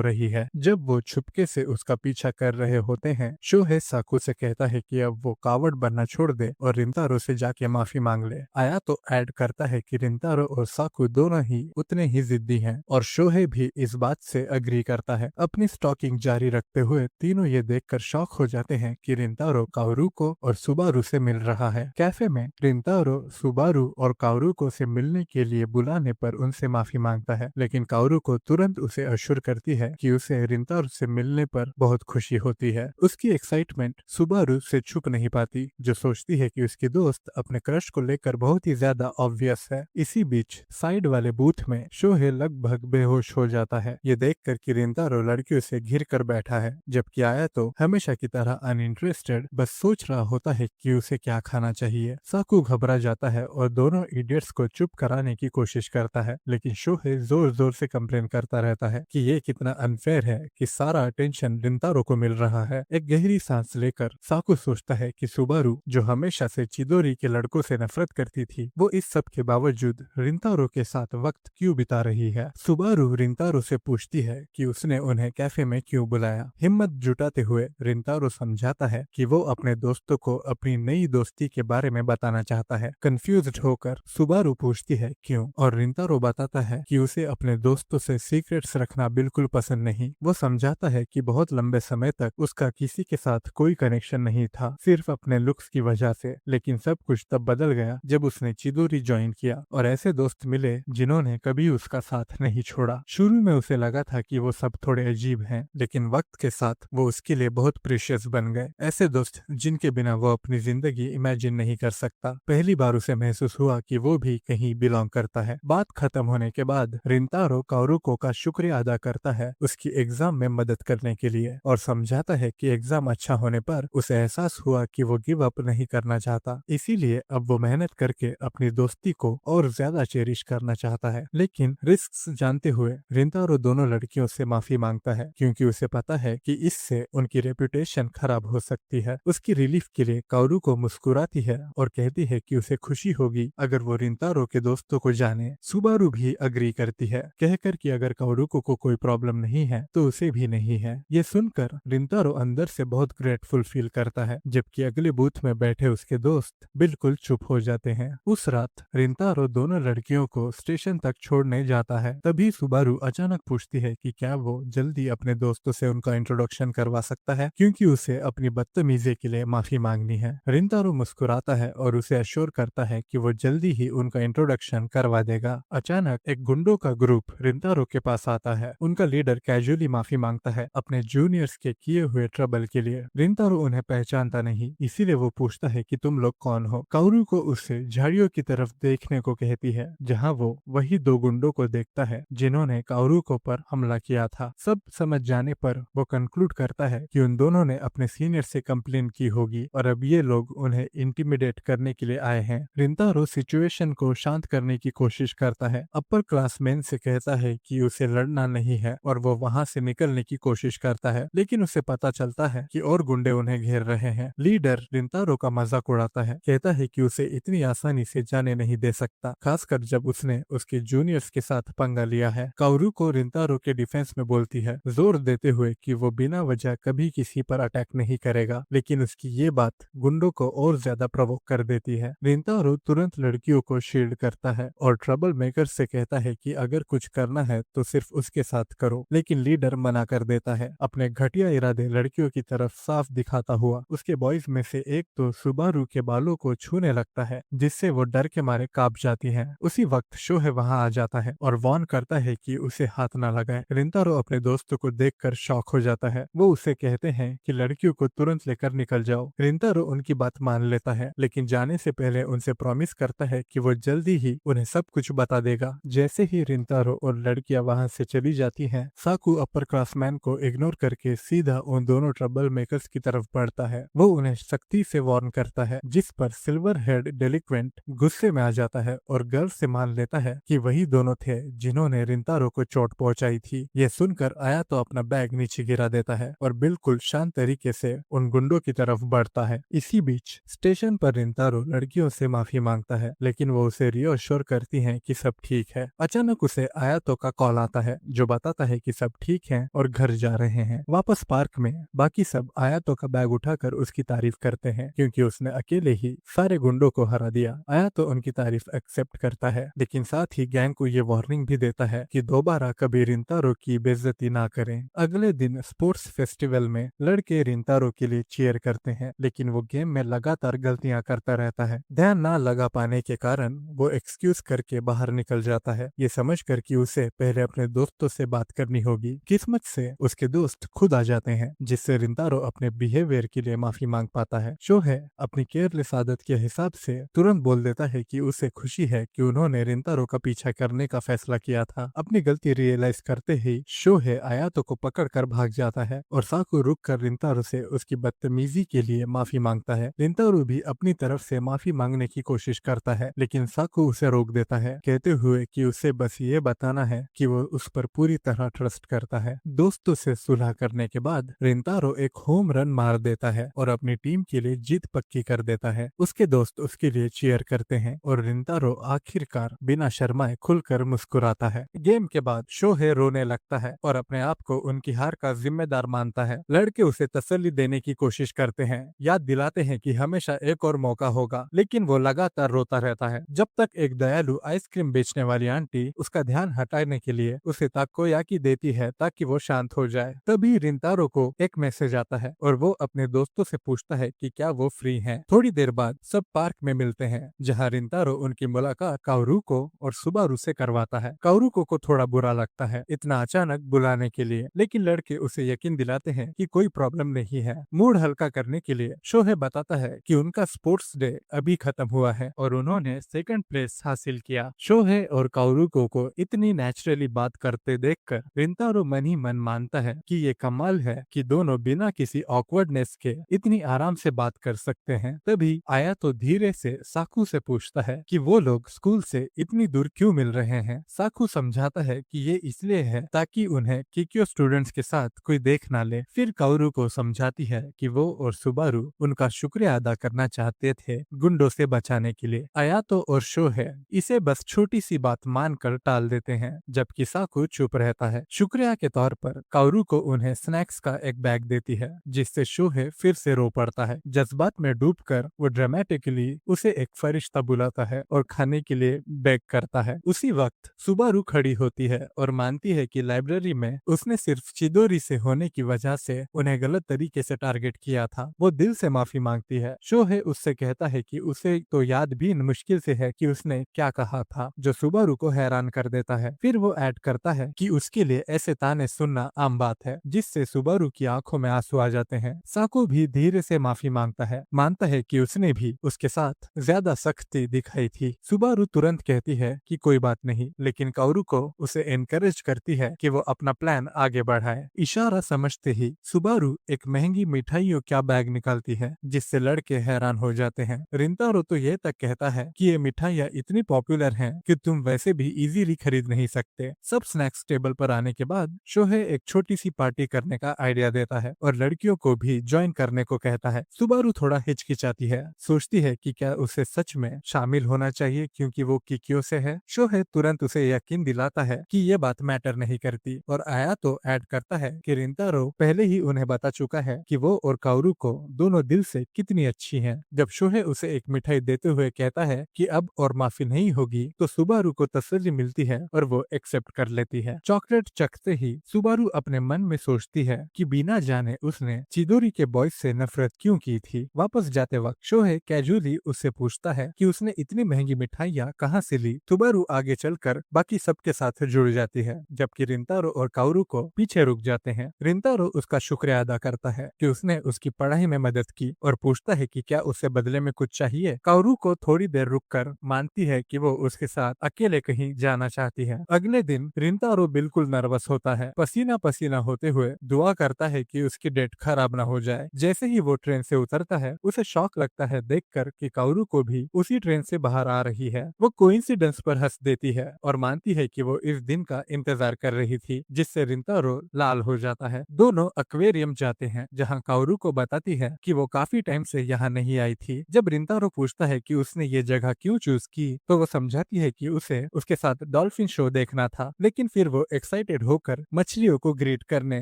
रही है। जब वो छुपके से उसका पीछा कर रहे होते हैं, शोहे साकू से कहता है कि अब वो कावड़ बनना छोड़ दे और रिंतारो से जाके माफी मांग ले। आयातो ऐड करता है कि रिंतारो और साकू दोनों ही उतने ही जिद्दी हैं और शोहे भी इस बात से अग्री करता है। अपनी स्टॉकिंग जारी रखते हुए तीनों ये देखकर शॉक हो जाते हैं कि रिंतारो काओरुको और सुबारू से मिल रहा है। कैफे में रिंतारो सुबारू और काओरुको से मिलने के लिए बुलाने पर उनसे माफी मांगता है, लेकिन काओरुको तुरंत उसे अश्योर करती है कि उसे रिंतारो से मिलने पर बहुत खुशी होती है। उसकी एक्साइटमेंट सुबारू से छुप नहीं पाती, जो सोचती है कि उसकी दोस्त अपने क्रश को लेकर बहुत ही ज्यादा ऑब्वियस है। इसी बीच साइड वाले बूथ में शोहे लगभग बेहोश हो जाता है, ये देखकर कि रिंतारो लड़कियों से घिर कर बैठा है, जबकि आयातो हमेशा की तरह अनइंटरेस्टेड बस सोच रहा होता है कि उसे क्या खाना चाहिए। साकू घबरा जाता है और दोनों इडियट्स को चुप कराने की कोशिश करता है, लेकिन शोहे जोर जोर से कंप्लेन करता रहता है कि ये कितना अनफेयर है कि सारा अटेंशन रिंतारो को मिल रहा है। एक गहरी सांस लेकर साकू सोचता है कि सुबारू, जो हमेशा से चिदोरी के लड़कों से नफरत करती थी, वो इस सब के बावजूद रिंतारो के साथ वक्त क्यों बिता रही है। सुबारू रिंतारो से पूछती है कि उसने उन्हें कैफे में क्यों बुलाया। हिम्मत जुटाते हुए रिंतारो समझाता है कि वो अपने दोस्तों को अपनी नई दोस्ती के बारे में बताना चाहता है। कंफ्यूज्ड होकर सुबारू पूछती है क्यों, और रिंतारो बताता है कि उसे अपने दोस्तों से सीक्रेट्स रखना बिल्कुल पसंद नहीं। वो समझाता है कि बहुत लंबे समय तक उसका किसी के साथ कोई कनेक्शन नहीं था, सिर्फ अपने लुक्स की वजह से, लेकिन सब कुछ तब बदल गया जब उसने चिदोरी ज्वाइन किया और ऐसे दोस्त मिले जिन्होंने कभी उसका साथ नहीं छोड़ा। शुरू में उसे लगा था कि वो सब थोड़े अजीब हैं, लेकिन वक्त के साथ वो उसके लिए बहुत प्रीशियस बन गए, ऐसे दोस्त जिनके बिना वो अपनी जिंदगी इमेजिन नहीं कर सकता। पहली बार उसे महसूस हुआ कि वो भी कहीं बिलोंग करता है। बात खत्म होने के बाद रिंतारो काओरुको का शुक्रिया अदा करता है उसकी एग्जाम में मदद करने के लिए और समझाता है कि एग्जाम अच्छा होने पर उसे एहसास हुआ कि वो गिव अप नहीं करना चाहता, इसीलिए अब वो मेहनत करके अपनी दोस्ती को और ज्यादा चेरिश करना चाहता है। लेकिन रिस्क जानते हुए रिंतारो दोनों लड़कियों से माफी मांगता है, क्योंकि उसे पता है कि इससे उनकी रेपुटेशन खराब हो सकती है। उसकी रिलीफ के लिए काओरुको मुस्कुराती है और कहती है कि उसे खुशी होगी अगर वो रिंतारो के दोस्तों को जाने। सुबारू भी अग्री करती है, कहकर कि अगर काओरुको को कोई प्रॉब्लम नहीं है तो उसे भी नहीं है। ये सुनकर रिंतारो अंदर से बहुत ग्रेटफुल फील करता है, जबकि अगले बूथ में बैठे उसके दोस्त बिल्कुल चुप हो जाते हैं। उस रात रिंतारो दोनों लड़कियों को स्टेशन तक छोड़ने जाता है, तभी सुबारू अचानक पूछती है कि क्या वो जल्दी अपने दोस्तों से उनका इंट्रोडक्शन करवा सकता है, क्योंकि उसे अपनी बदतमीजी के लिए माफी मांगनी है। रिंतारो मुस्कुराता है और उसे अश्योर करता है कि वो जल्दी ही उनका इंट्रोडक्शन करवा देगा। अचानक एक गुंडों का ग्रुप रिंतारो के पास आता है। उनका लीडर कैजुअली माफी मांगता है अपने जूनियर्स के किए हुए ट्रबल के लिए। रिंतारो उन्हें पहचानता नहीं, इसीलिए वो पूछता है कि तुम लोग कौन हो। काओरू को उससे झाड़ियों की तरफ देखने को कहती है, जहाँ वो वही दो गुंडों को देखता है जिन्होंने काओरू को पर हमला किया था। सब समझ जाने पर वो कंक्लूड करता है कि उन दोनों ने अपने सीनियर से कंप्लेन की होगी और अब ये लोग उन्हें इंटिमिडेट करने के लिए आए हैं। रिंतारो सिचुएशन को शांत करने की कोशिश करता है, अपर क्लासमैन से कहता है कि उसे लड़ना नहीं है और वो वहां से निकलने की कोशिश करता है, लेकिन उसे पता चलता है कि और गुंडे उन्हें घेर रहे हैं। लीडर रिंतारो का मजाक उड़ाता है, कहता है कि उसे इतनी आसानी से जाने नहीं दे सकता, खासकर जब उसने उसके जूनियर्स के साथ पंगा लिया है। काओरू को रिंतारो के डिफेंस में बोलती है, जोर देते हुए कि वो बिना वजह कभी किसी पर अटैक नहीं करेगा, लेकिन उसकी ये बात गुंडों को और ज्यादा प्रवोक कर देती है। रिंतारो तुरंत लड़कियों को शील्ड करता है और ट्रबल मेकर से कहता है कि अगर कुछ करना है तो सिर्फ उसके साथ करो, लेकिन लीडर मना कर देता है। अपने घटिया इरादे लड़कियों की तरफ साफ दिखाता हुआ उसके बॉयज में से एक तो सुबारू के बालों को छूने लगता है, जिससे वो डर के मारे कांप जाती है। उसी वक्त शोहे वहां आ जाता है और वार्न करता है कि उसे हाथ न लगाए। रिंतारो अपने दोस्तों को देखकर शॉक हो जाता है। वो उसे कहते हैं कि लड़कियों को तुरंत लेकर निकल जाओ। रिंतारो उनकी बात मान लेता है, लेकिन जाने से पहले उनसे प्रॉमिस करता है कि वो जल्दी ही उन्हें सब कुछ बता देगा। जैसे ही रिंतारो और लड़कियां वहां से चली जाती हैं, साकू अपर क्लासमैन को इग्नोर करके सीधा उन दोनों ट्रबल मेकर्स की तरफ बढ़ता है। वो उन्हें सख्ती से वार्न करता है, जिस पर सिल्वर हेड डेलिक्वेंट गुस्से में आ जाता है और गर्व से मान लेता है कि वही दोनों थे जिन्होंने रिंतारो को चोट पहुंचाई थी। ये सुनकर आया तो अपना बैग नीचे गिरा देता है और बिल्कुल शांत तरीके से उन गुंडों की तरफ बढ़ता है। इसी बीच स्टेशन पर रिंतारो लड़कियों से माफी मांगता है, लेकिन वो उसे रियोश्योर करती हैं कि सब ठीक है। अचानक उसे आयातो का कॉल आता है, जो बताता है कि सब ठीक है और घर जा रहे हैं। वापस पार्क में बाकी सब आयातो का बैग उठाकर उसकी तारीफ करते हैं, क्योंकि उसने अकेले ही सारे गुंडों को हरा दिया। आयातो उनकी तारीफ एक्सेप्ट करता है, लेकिन साथ ही गैंग को ये वार्निंग भी देता है कि दोबारा कभी रिंतारो की बेइज्जती ना करें। अगले दिन स्पोर्ट्स फेस्टिवल में लड़के रिंतारो के लिए चीयर करते हैं, लेकिन वो गेम में लगातार गलतियां करता रहता है। ध्यान ना लगा पाने के कारण वो एक्सक्यूज करके बाहर निकल जाता है, ये समझकर कि उसे पहले अपने दोस्तों से बात करनी होगी। किस्मत से उसके दोस्त खुद आ जाते हैं, जिससे रिंतारो अपने बिहेवियर के लिए माफी मांग पाता है। शोहे अपनी केयरलेस आदत के हिसाब से तुरंत बोल देता है कि उसे खुशी है कि उन्होंने रिंतारो का पीछा करने का फैसला किया था। अपनी गलती रियलाइज करते ही शोहे आयातो को पकड़कर भाग जाता है और साकू रुक कर रिंतारो से उसकी बदतमीजी के लिए माफी मांगता है। रिंतारो भी अपनी तरफ से माफी मांगने की कोशिश करता है, लेकिन साकू उसे रोक देता है, कहते हुए कि उसे बस ये बताना है कि वो उस पर पूरी तरह ट्रस्ट करता है। दोस्तों से सुलह करने के बाद रिंतारो एक होम रन मार देता है और अपनी टीम के लिए जीत पक्की कर देता है। उसके दोस्त उसके लिए चीयर करते हैं और रिंतारो आखिरकार बिना शर्माए खुलकर मुस्कुराता है। गेम के बाद शोहे रोने लगता है और अपने आप को उनकी हार का जिम्मेदार मानता है। लड़के उसे तसल्ली देने की कोशिश करते हैं, याद दिलाते हैं कि हमेशा एक और मौका होगा, लेकिन वो लगातार रोता रहता है, जब तक एक दयालु आइसक्रीम बेचने वाली आंटी उसका ध्यान हटाने के लिए उसे ताकोयाकी देती है ताकि वो शांत हो जाए। तभी रिंतारो को एक मैसेज आता है और वो अपने दोस्तों से पूछता है कि क्या वो फ्री हैं। थोड़ी देर बाद सब पार्क में मिलते हैं, जहां रिंतारो उनकी मुलाकात काओरुको और सुबारू से करवाता है। काओरुको को थोड़ा बुरा लगता है इतना अचानक बुलाने के लिए, लेकिन लड़के उसे यकीन दिलाते हैं कि कोई प्रॉब्लम नहीं है। मूड हल्का करने के लिए शोहे बताता है कि उनका स्पोर्ट्स डे अभी खत्म हुआ है और उन्होंने सेकंड प्लेस हासिल किया। शोहे और काओरुको को इतनी नेचुरली बात करते देखकर रिंतारो मन ही मन मानता है कि ये कमाल है कि दोनों बिना किसी ऑकवर्डनेस के इतनी आराम से बात कर सकते हैं। तभी आया तो धीरे से साकू से पूछता है कि वो लोग स्कूल से इतनी दूर क्यों मिल रहे हैं। साकू समझाता है कि ये इसलिए है ताकि उन्हें किक्यो स्टूडेंट्स के साथ कोई देख ना ले। फिर काओरू को समझाती है कि वो और सुबारू उनका शुक्रिया अदा करना चाहते थे गुंडों से बचाने के लिए। आयातो और शोहे इसे बस छोटी सी बात मानकर टाल देते हैं, जबकि साकू चुप रहता है। शुक्रिया के तौर पर काओरू को उन्हें स्नैक्स का एक बैग देती है, जिससे शोहे फिर से रो पड़ता है। जज्बात में डूबकर वो ड्रामेटिकली उसे एक फरिश्ता बुलाता है और खाने के लिए बेग करता है। उसी वक्त सुबारू खड़ी होती है और मानती है कि लाइब्रेरी में उसने सिर्फ चिदोरी से होने की वजह से उन्हें गलत तरीके से टारगेट किया था। वो दिल से माफी मांगती है। शोहे उससे कहता है कि उसे तो याद भी मुश्किल से है कि उसने क्या कहा था, जो सुबारू को हैरान कर देता है। फिर वो ऐड करता है कि उसके लिए ऐसे ताने सुनना आम बात है, जिससे सुबारू की आंखों में आंसू आ जाते हैं। साकू भी धीरे से माफी मांगता है, मानता है कि उसने भी उसके साथ ज्यादा सख्ती दिखाई थी। सुबारू तुरंत कहती है कि कोई बात नहीं, लेकिन काओरू को उसे एनकरेज करती है कि वो अपना प्लान आगे बढ़ाए। इशारा समझते ही सुबारू एक महंगी मिठाइयों का बैग निकालती है, जिससे लड़के हैरान हो जाते हैं। रिंतारो तो ये तक कहता है कि ये मिठाइयाँ इतनी पॉपुलर हैं कि तुम वैसे भी इजीली खरीद नहीं सकते। सब स्नैक्स टेबल पर आने के बाद शोहे एक छोटी सी पार्टी करने का आइडिया देता है और लड़कियों को भी ज्वाइन करने को कहता है। सुबारू थोड़ा हिचकिचाती है, सोचती है कि क्या उसे सच में शामिल होना चाहिए क्योंकि वो किक्यो से है। शोहे तुरंत उसे यकीन दिलाता है कि ये बात मैटर नहीं करती और आया तो ऐड करता है कि रिंतारो पहले ही उन्हें बता चुका है कि वो और काओरू को दोनों दिल से कितनी अच्छी हैं। जब शोहे उसे एक मिठाई देते हुए कहता है कि अब और माफी नहीं होगी, तो सुबारू को तसल्ली मिलती है और वो एक्सेप्ट कर लेती है। चॉकलेट चखते ही सुबारू अपने मन में सोचती है कि बिना जाने उसने चिदोरी के बॉयज से नफरत क्यों की थी। वापस जाते वक्त शोहे कैजुअली उससे पूछता है कि उसने इतनी महंगी मिठाइयाँ कहाँ से ली। सुबारू आगे चलकर बाकी सबके साथ जुड़ जाती है, जबकि रिंतारो और काओरू को पीछे रुक जाते हैं। रिंतारो उसका शुक्रिया अदा करता है कि उसने उसकी पढ़ाई में मदद की और पूछता है कि क्या उसे बदले में कुछ चाहिए। काओरू को थोड़ी देर रुककर मानती है कि वो उसके साथ अकेले कहीं जाना चाहती है। अगले दिन रिंतारो बिल्कुल नर्वस होता है, पसीना पसीना होते हुए दुआ करता है कि उसकी डेट खराब ना हो जाए। जैसे ही वो ट्रेन से उतरता है उसे शौक लगता है देखकर कि काओरू को भी उसी ट्रेन से बाहर आ रही है। वो कोइंसिडेंस पर हंस देती है और मानती है कि वो इस दिन का इंतजार कर रही थी, जिससे रिंतारो लाल हो जाता है। दोनों एक्वेरियम जाते हैं जहाँ काओरू को बताती है कि वो काफी टाइम से यहाँ नहीं आई थी। जब रिंतारो पूछता है कि उसने ये जगह क्यों चूज की, तो वो समझाती है कि उसे उसके साथ डॉल्फिन शो देखना था, लेकिन फिर वो एक्साइटेड होकर मछलियों को ग्रीट करने,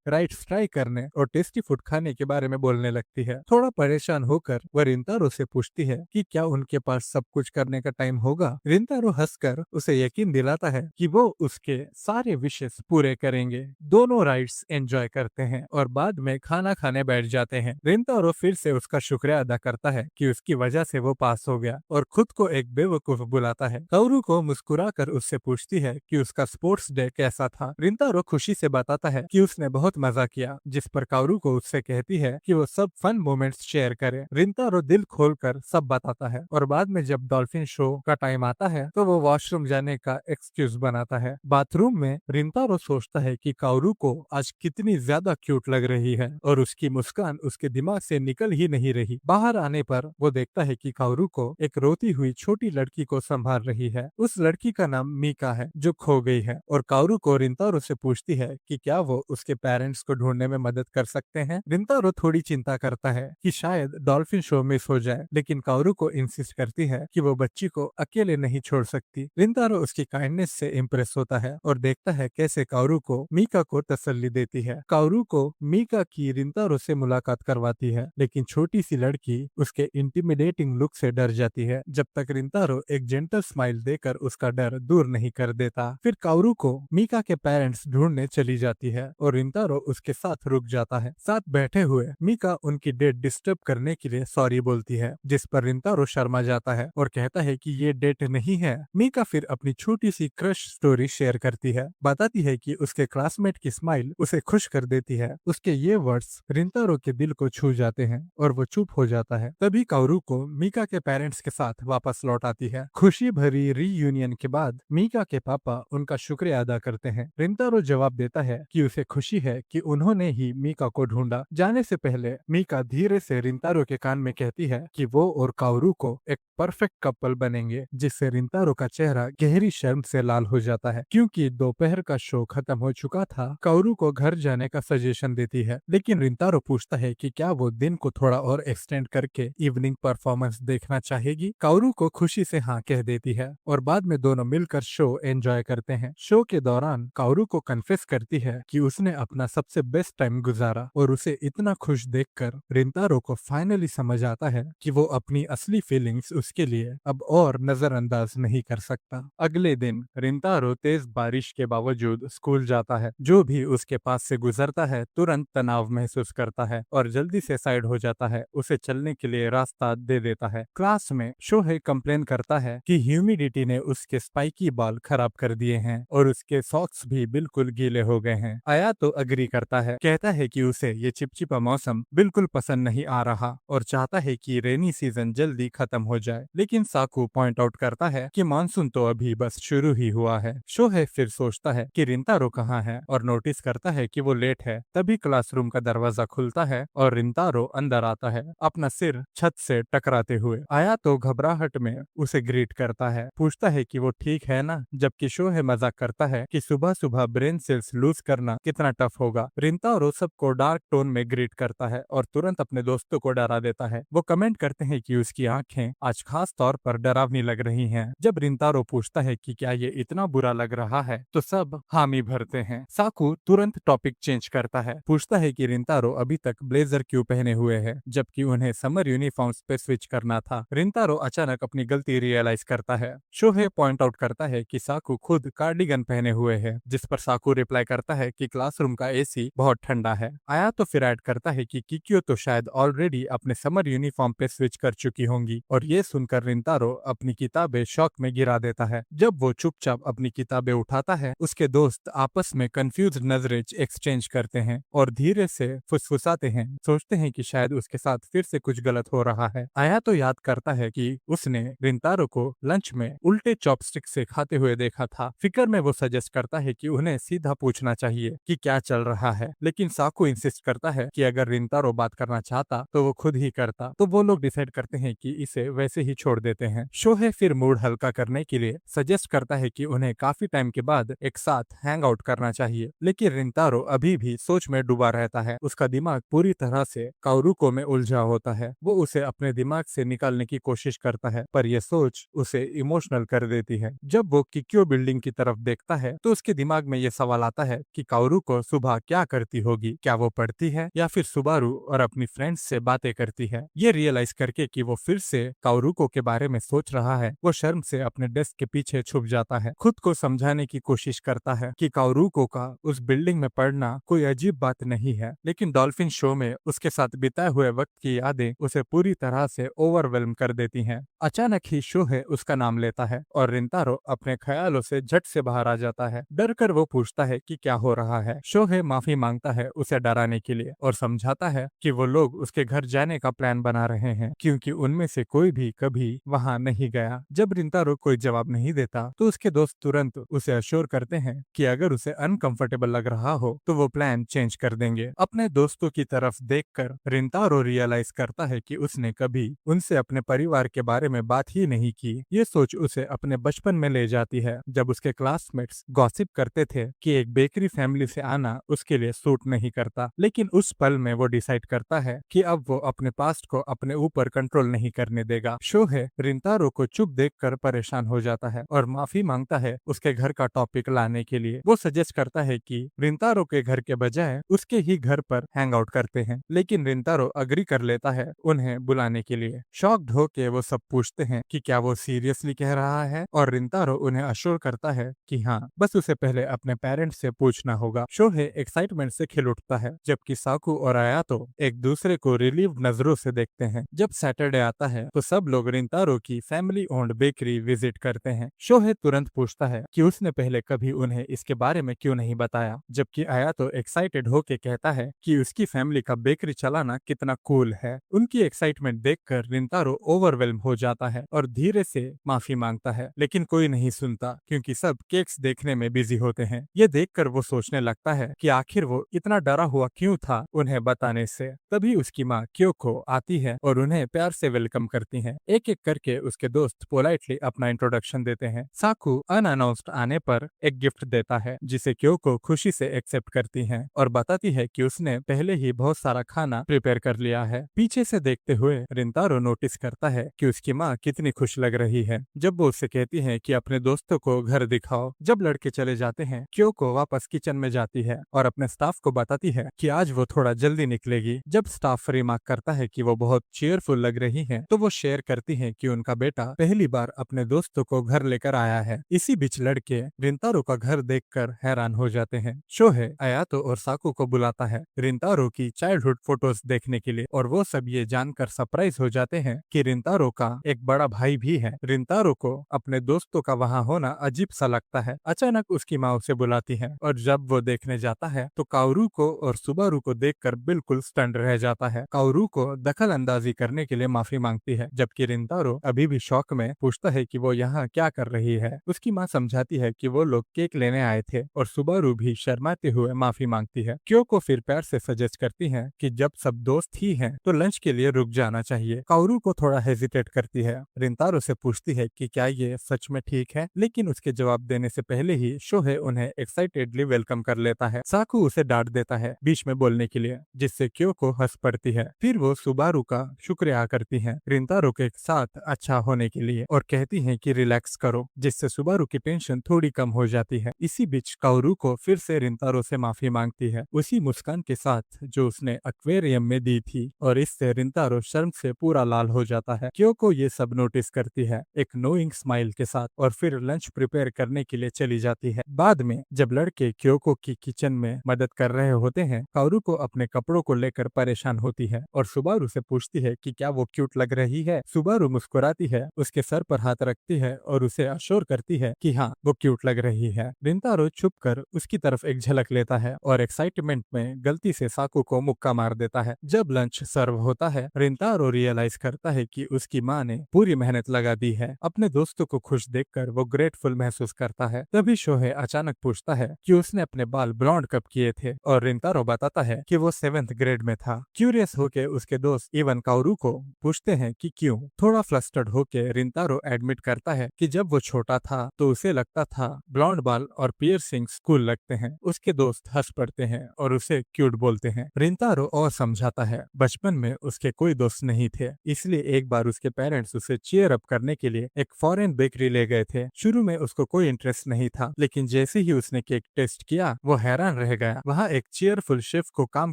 राइड्स ट्राई करने और टेस्टी फूड खाने के बारे में बोलने लगती है। थोड़ा परेशान होकर वह रिंतारो से पूछती है कि क्या उनके पास सब कुछ करने का टाइम होगा। रिंतारो हंसकर उसे यकीन दिलाता है कि वो उसके सारे विशेष पूरे करेंगे। दोनों राइड्स एंजॉय करते हैं और बाद में खाना खाने बैठ जाते हैं। रिंतारो फिर से उसका शुक्रिया अदा करता है कि उसकी वजह से वो पास हो गया और खुद को एक बेवकूफ बुलाता है। काओरू को मुस्कुराकर उससे पूछती है कि उसका स्पोर्ट्स डे कैसा था। रिंतारो खुशी से बताता है कि उसने बहुत मजा किया, जिस पर काओरू को उससे कहती है कि वो सब फन मोमेंट्स शेयर करे। रिंतारो दिल खोलकर सब बताता है और बाद में जब डॉल्फिन शो का टाइम आता है तो वो वॉशरूम जाने का एक्सक्यूज बनाता है। बाथरूम में रिंतारो सोचता है कि काओरू को आज कितनी ज्यादा क्यूट लग रही है और उसकी मुस्कान उसके दिमाग से निकल ही नहीं रही। बाहर आने पर वो देखता है कि काओरू को एक रोती हुई छोटी लड़की को संभाल रही है। उस लड़की का नाम मीका है जो खो गई है और काओरू को रिंतारो से पूछती है कि क्या वो उसके पेरेंट्स को ढूंढने में मदद कर सकते हैं। रिंतारो थोड़ी चिंता करता है कि शायद डॉल्फिन शो मिस हो जाए, लेकिन काओरू को इंसिस्ट करती है कि वो बच्ची को अकेले नहीं छोड़ सकती। रिंतारो उसकी काइंडनेस से इम्प्रेस होता है और देखता है कैसे काओरू को मीका को तसल्ली देती है। काओरू को मीका की रिंतारो से मुलाकात करवाती है, लेकिन छोटी सी लड़की उसके इंटिमिडेटिंग लुक से डर जाती है जब तक रिंतारो एक जेंटल स्माइल देकर उसका डर दूर नहीं कर देता। फिर काओरू को मीका के पेरेंट्स ढूंढने चली जाती है और रिंतारो उसके साथ रुक जाता है। साथ बैठे हुए मीका उनकी डेट डिस्टर्ब करने के लिए सॉरी बोलती है, जिस पर रिंतारो शर्मा जाता है और कहता है कि ये डेट नहीं है। मीका फिर अपनी छोटी सी क्रश स्टोरी शेयर करती है, बताती है कि उसके क्लासमेट की स्माइल उसे खुश कर देती है। उसके ये वर्ड्स रिंतारो के दिल को छू जाते हैं और वो चुप हो जाता है। तभी काओरू को मीका के पेरेंट्स के साथ वापस लौट आती है। खुशी भरी रीयूनियन के बाद मीका के पापा उनका शुक्रिया अदा करते हैं। रिंतारो जवाब देता है कि उसे खुशी है कि उन्होंने ही मीका को ढूंढा। जाने से पहले मीका धीरे से रिंतारो के कान में कहती है कि वो और काओरू को एक परफेक्ट कपल बनेंगे, जिससे रिंतारो का चेहरा गहरी शर्म से लाल हो जाता है। क्योंकि दोपहर का शो खत्म हो चुका था, काओरू को घर जाने का सजेशन देती है, लेकिन रिंतारो पूछता है कि क्या वो दिन को थोड़ा और एक्सटेंड करके इवनिंग परफॉर्मेंस देखना चाहेगी। काओरू को खुशी से हाँ कह देती है और बाद में दोनों मिलकर शो एंजॉय करते हैं। शो के दौरान काओरू को कन्फेस करती है कि उसने अपना सबसे बेस्ट टाइम गुजारा और उसे इतना खुश देखकर रिंतारो को फाइनली समझ आता है कि वो अपनी असली फीलिंग्स उसके लिए अब और नजरअंदाज नहीं कर सकता। अगले दिन रिंतारो तेज बारिश के बावजूद स्कूल जाता है। जो भी उसके पास से गुजरता है तुरंत तनाव महसूस करता है और जल्दी से साइड हो जाता है, उसे चलने के लिए रास्ता दे देता है। क्लास में शोहे कंप्लेन करता है कि ह्यूमिडिटी ने उसके स्पाइकी बाल खराब कर दिए हैं और उसके सॉक्स भी बिल्कुल गीले हो गए हैं। आया तो अग्री करता है, कहता है कि उसे ये चिपचिपा मौसम बिल्कुल पसंद नहीं आ रहा और चाहता है कि रेनी सीजन जल्दी खत्म हो जाए, लेकिन साकू पॉइंट आउट करता है कि मानसून तो अभी बस शुरू ही हुआ है। शोहे फिर सोचता है कि रिंतारो कहाँ है और नोटिस करता है कि वो लेट है। तभी क्लासरूम का दरवाजा खुलता है और रिंतारो अंदर आता है, अपना सिर छत से टकराते हुए। आया तो घबराहट में उसे ग्रीट करता है, पूछता है कि वो ठीक है ना, जबकि शोहे मजाक करता है कि सुबह सुबह ब्रेन सेल्स लूज करना कितना टफ होगा। रिंतारो सबको डार्क टोन में ग्रीट करता है और तुरंत अपने दोस्तों को डरा देता है। वो कमेंट करते हैं कि उसकी आंखें आज खास तौर पर डरावनी लग रही हैं। जब रिंतारो पूछता है कि क्या ये इतना बुरा लग रहा है, तो सब हामी भरते हैं। साकू तुरंत टॉपिक चेंज करता है, पूछता है कि रिंतारो अभी तक ब्लेजर क्यों पहने हुए है, जबकि उन्हें समर यूनिफॉर्म्स पे स्विच करना था। रिंतारो अचानक अपनी गलती रियलाइज करता है। शोहे पॉइंट आउट करता है कि साकू खुद कार्डिगन पहने हुए है, जिस पर साकू रिप्लाई करता है कि क्लासरूम का एसी बहुत ठंडा है। आया तो फिर ऐड करता है कि किक्यो तो शायद ऑलरेडी अपने समर यूनिफॉर्म पे स्विच कर चुकी होंगी। और ये सुनकर रिंतारो अपनी किताबें शौक में गिरा देता है। जब वो चुपचाप अपनी किताबें उठाता है, उसके दोस्त आपस में कंफ्यूज नजरें एक्सचेंज करते हैं और धीरे से फुसफुसाते हैं, सोचते हैं कि शायद उसके साथ फिर से कुछ गलत हो रहा है। आया तो याद करता है कि उसने रिंतारो को लंच में उल्टे चॉपस्टिक से खाते हुए देखा था। फिक्र में वो सजेस्ट करता है कि उन्हें सीधा पूछना चाहिए कि क्या चल रहा है, लेकिन साकू इंसिस्ट करता है कि अगर रिंतारो बात करना चाहता तो वो खुद ही करता। तो वो लोग डिसाइड करते हैं कि इसे वैसे ही छोड़ देते हैं। शोहे फिर मूड हल्का करने के लिए सजेस्ट करता है कि उन्हें काफी टाइम के बाद एक साथ हैंग आउट करना चाहिए, लेकिन रिंतारो अभी भी सोच में डूबा रहता है। उसका दिमाग पूरी तरह से काउरुको में उलझा होता है। वो उसे अपने दिमाग से निकालने की कोशिश करता है, पर यह सोच उसे इमोशनल कर देती है। जब वो किक्यो बिल्डिंग की तरफ देखता है तो उसके दिमाग में यह सवाल आता है कि काउरुको सुबह क्या करती होगी, क्या वो पढ़ती है या फिर सुबारू और अपनी फ्रेंड्स से बातें करती है। ये रियलाइज करके कि वो फिर से काउरुको के बारे में सोच रहा है, वो शर्म से अपने डेस्क के पीछे छुप जाता है। खुद को समझाने की कोशिश करता है कि काउरुको का उस बिल्डिंग में पढ़ना कोई अजीब बात नहीं है, लेकिन डॉल्फिन शो में उसके साथ बिताए हुए वक्त की यादें उसे पूरी तरह से ओवरवेल्म कर देती हैं। अचानक ही शोहे उसका नाम लेता है और रिंतारो अपने ख्यालों से झट से बाहर आ जाता है। डर कर वो पूछता है कि क्या हो रहा है। शोहे माफी मांगता है उसे डराने के लिए और समझाता है कि वो लोग उसके घर जाने का प्लान बना रहे हैं, क्योंकि उनमें से कोई भी कभी वहां नहीं गया। जब रिंतारो कोई जवाब नहीं देता तो उसके दोस्त तुरंत उसे अश्योर करते हैं कि अगर उसे अनकंफर्टेबल लग रहा हो तो वो प्लान चेंज कर देंगे। अपने दोस्तों की तरफ देखकर रिंतारो रियलाइज करता है कि उसने कभी उनसे अपने परिवार के बारे में बात ही नहीं की। ये सोच उसे अपने बचपन में ले जाती है, जब उसके क्लासमेट्स गॉसिप करते थे कि एक बेकरी फैमिली से आना उसके लिए सूट नहीं करता। लेकिन उस पल में वो डिसाइड करता है कि अब वो अपने पास्ट को अपने ऊपर कंट्रोल नहीं करने देगा। शोहे रिंतारो को चुप देखकर परेशान हो जाता है और माफी मांगता है उसके घर का टॉपिक लाने के लिए। वो सजेस्ट करता है कि रिंतारो के घर के बजाय उसके ही घर पर हैंग आउट करते हैं, लेकिन रिंतारो अग्री कर लेता है उन्हें बुलाने के लिए। शॉक्ड होके वो सब पूछते हैं कि क्या वो सीरियसली कह रहा है, और रिंतारो उन्हें अश्योर करता है कि हाँ, बस उसे पहले अपने पेरेंट्स से पूछना होगा। शोहे एक्साइटमेंट से खिल उठता है, जबकि साकू और आयातो एक दूसरे को रिलीव नजरों से देखते हैं। जब सैटरडे आता है तो सब लोग रिंतारो की फैमिली ओन्ड बेकरी विजिट करते हैं। शोहे तुरंत पूछता है कि उसने पहले कभी उन्हें इसके बारे में क्यों नहीं बताया, जबकि आयातो एक्साइटेड होके कहता है कि उसकी फैमिली का बेकरी चलाना कितना कूल है। उनकी एक्साइटमेंट देखकर रिंतारो ओवरवेल्म हो जाता है और धीरे से माफी मांगता है, लेकिन कोई नहीं सुनता क्योंकि सब केक्स देखने में बिजी होते हैं। ये देखकर वो सोचने लगता है कि आखिर वो इतना डरा हुआ क्यों था उन्हें बताने से। तभी उसकी माँ क्योको आती है और उन्हें प्यार से वेलकम करती है। एक एक करके उसके दोस्त पोलाइटली अपना इंट्रोडक्शन देते हैं। साकू अनअनाउंस्ड आने पर एक गिफ्ट देता है, जिसे क्योको खुशी से एक्सेप्ट करती है और बताती है कि उसने पहले ही बहुत सारा खाना प्रिपेयर कर लिया है। पीछे से देखते हुए रिंतारो नोटिस करता है कि उसकी माँ कितनी खुश लग रही है जब वो उससे कहती है कि अपने दोस्तों को घर दिखाओ। जब लड़के चले जाते हैं, क्योको वापस किचन में जाती है और अपने स्टाफ को बताती है कि आज वो थोड़ा जल्दी निकलेगी। जब स्टाफ रिमार्क करता है कि वो बहुत चीयरफुल लग रही है तो वो शेयर करती है कि उनका बेटा पहली बार अपने दोस्तों को घर लेकर आया है। इसी बीच लड़के रिंतारो का घर देखकर हैरान हो जाते हैं। शोहे आयातो और साकू को बुलाता है रिंतारो की चाइल्डहुड फोटोज देखने के लिए, और वो सब ये जानकर सरप्राइज हो जाते हैं कि रिंतारो का एक बड़ा भाई भी है। रिंतारो को अपने दोस्तों का वहां होना अजीब सा लगता है। अचानक उसकी माँ उसे बुलाती है और जब वो देखने जाता है तो काउरुको और सुबारू को देखकर बिल्कुल स्टंड रह जाता है। काउरुको दखल अंदाजी करने के लिए माफी मांगती है, जबकि रिंतारो अभी भी शौक में पूछता है कि वो यहाँ क्या कर रही है। उसकी माँ समझाती है कि वो लोग केक लेने आए थे और सुबारू भी शर्माते हुए माफी मांगती है। क्योको फिर प्यार से सजेस्ट करती है कि जब सब दोस्त ही हैं तो लंच के लिए रुक जाना चाहिए। काउरू को थोड़ा हेजिटेट करती है। रिंतारो से पूछती है कि क्या ये सच में ठीक है, लेकिन उसके जवाब देने से पहले ही शोहे उन्हें एक्साइटेडली वेलकम कर लेता है। साकू उसे डांट देता है बीच में बोलने के लिए, जिससे क्योको हंस पड़ती है। फिर वो सुबारू का शुक्रिया करती है रिंतारो के साथ अच्छा होने के लिए और कहती है कि रिलैक्स करो, जिससे सुबारू की टेंशन थोड़ी कम हो जाती है। इसी बीच काउरू को फिर से रिंतारो से माफी मांगती है, उसी मुस्कान के साथ जो उसने एक्वेरियम में दी थी, और इससे रिंतारो शर्म से पूरा लाल हो जाता है। क्योको ये सब नोटिस करती है एक नोइंग स्माइल के साथ और फिर लंच प्रिपेयर करने के लिए चली जाती है। बाद में जब लड़के क्योको की किचन में मदद कर रहे होते हैं, काउरू को अपने कपड़ों को लेकर परेशान परेशान होती है और सुबारू से पूछती है कि क्या वो क्यूट लग रही है। सुबारू मुस्कुराती है, उसके सर पर हाथ रखती है और उसे अश्योर करती है कि हाँ, वो क्यूट लग रही है। रिंतारो छुप कर उसकी तरफ एक झलक लेता है और एक्साइटमेंट में गलती से साकू को मुक्का मार देता है। जब लंच सर्व होता है, रिंतारो रियलाइज करता है कि उसकी माँ ने पूरी मेहनत लगा दी है। अपने दोस्तों को खुश देखकर वो ग्रेटफुल महसूस करता है। तभी शोहे अचानक पूछता है कि उसने अपने बाल ब्लॉन्ड कब किए थे और रिंतारो बताता है कि वो 7th ग्रेड में था। क्यूरियस होके उसके दोस्त इवन काउरू को पूछते हैं कि क्यों। थोड़ा फ्लस्टर्ड होके रिंतारो एडमिट करता है कि जब वो छोटा था तो उसे लगता था ब्लॉन्ड बाल और पियर्सिंग्स कूल लगते हैं। उसके दोस्त हंस पड़ते हैं और उसे क्यूट बोलते हैं। रिंतारो और समझाता है बचपन में उसके कोई दोस्त नहीं थे, इसलिए एक बार उसके पेरेंट्स उसे चीयर अप करने के लिए एक फॉरेन बेकरी ले गए थे। शुरू में उसको कोई इंटरेस्ट नहीं था, लेकिन जैसे ही उसने केक टेस्ट किया वो हैरान रह गया। वहाँ एक चीयरफुल शेफ को काम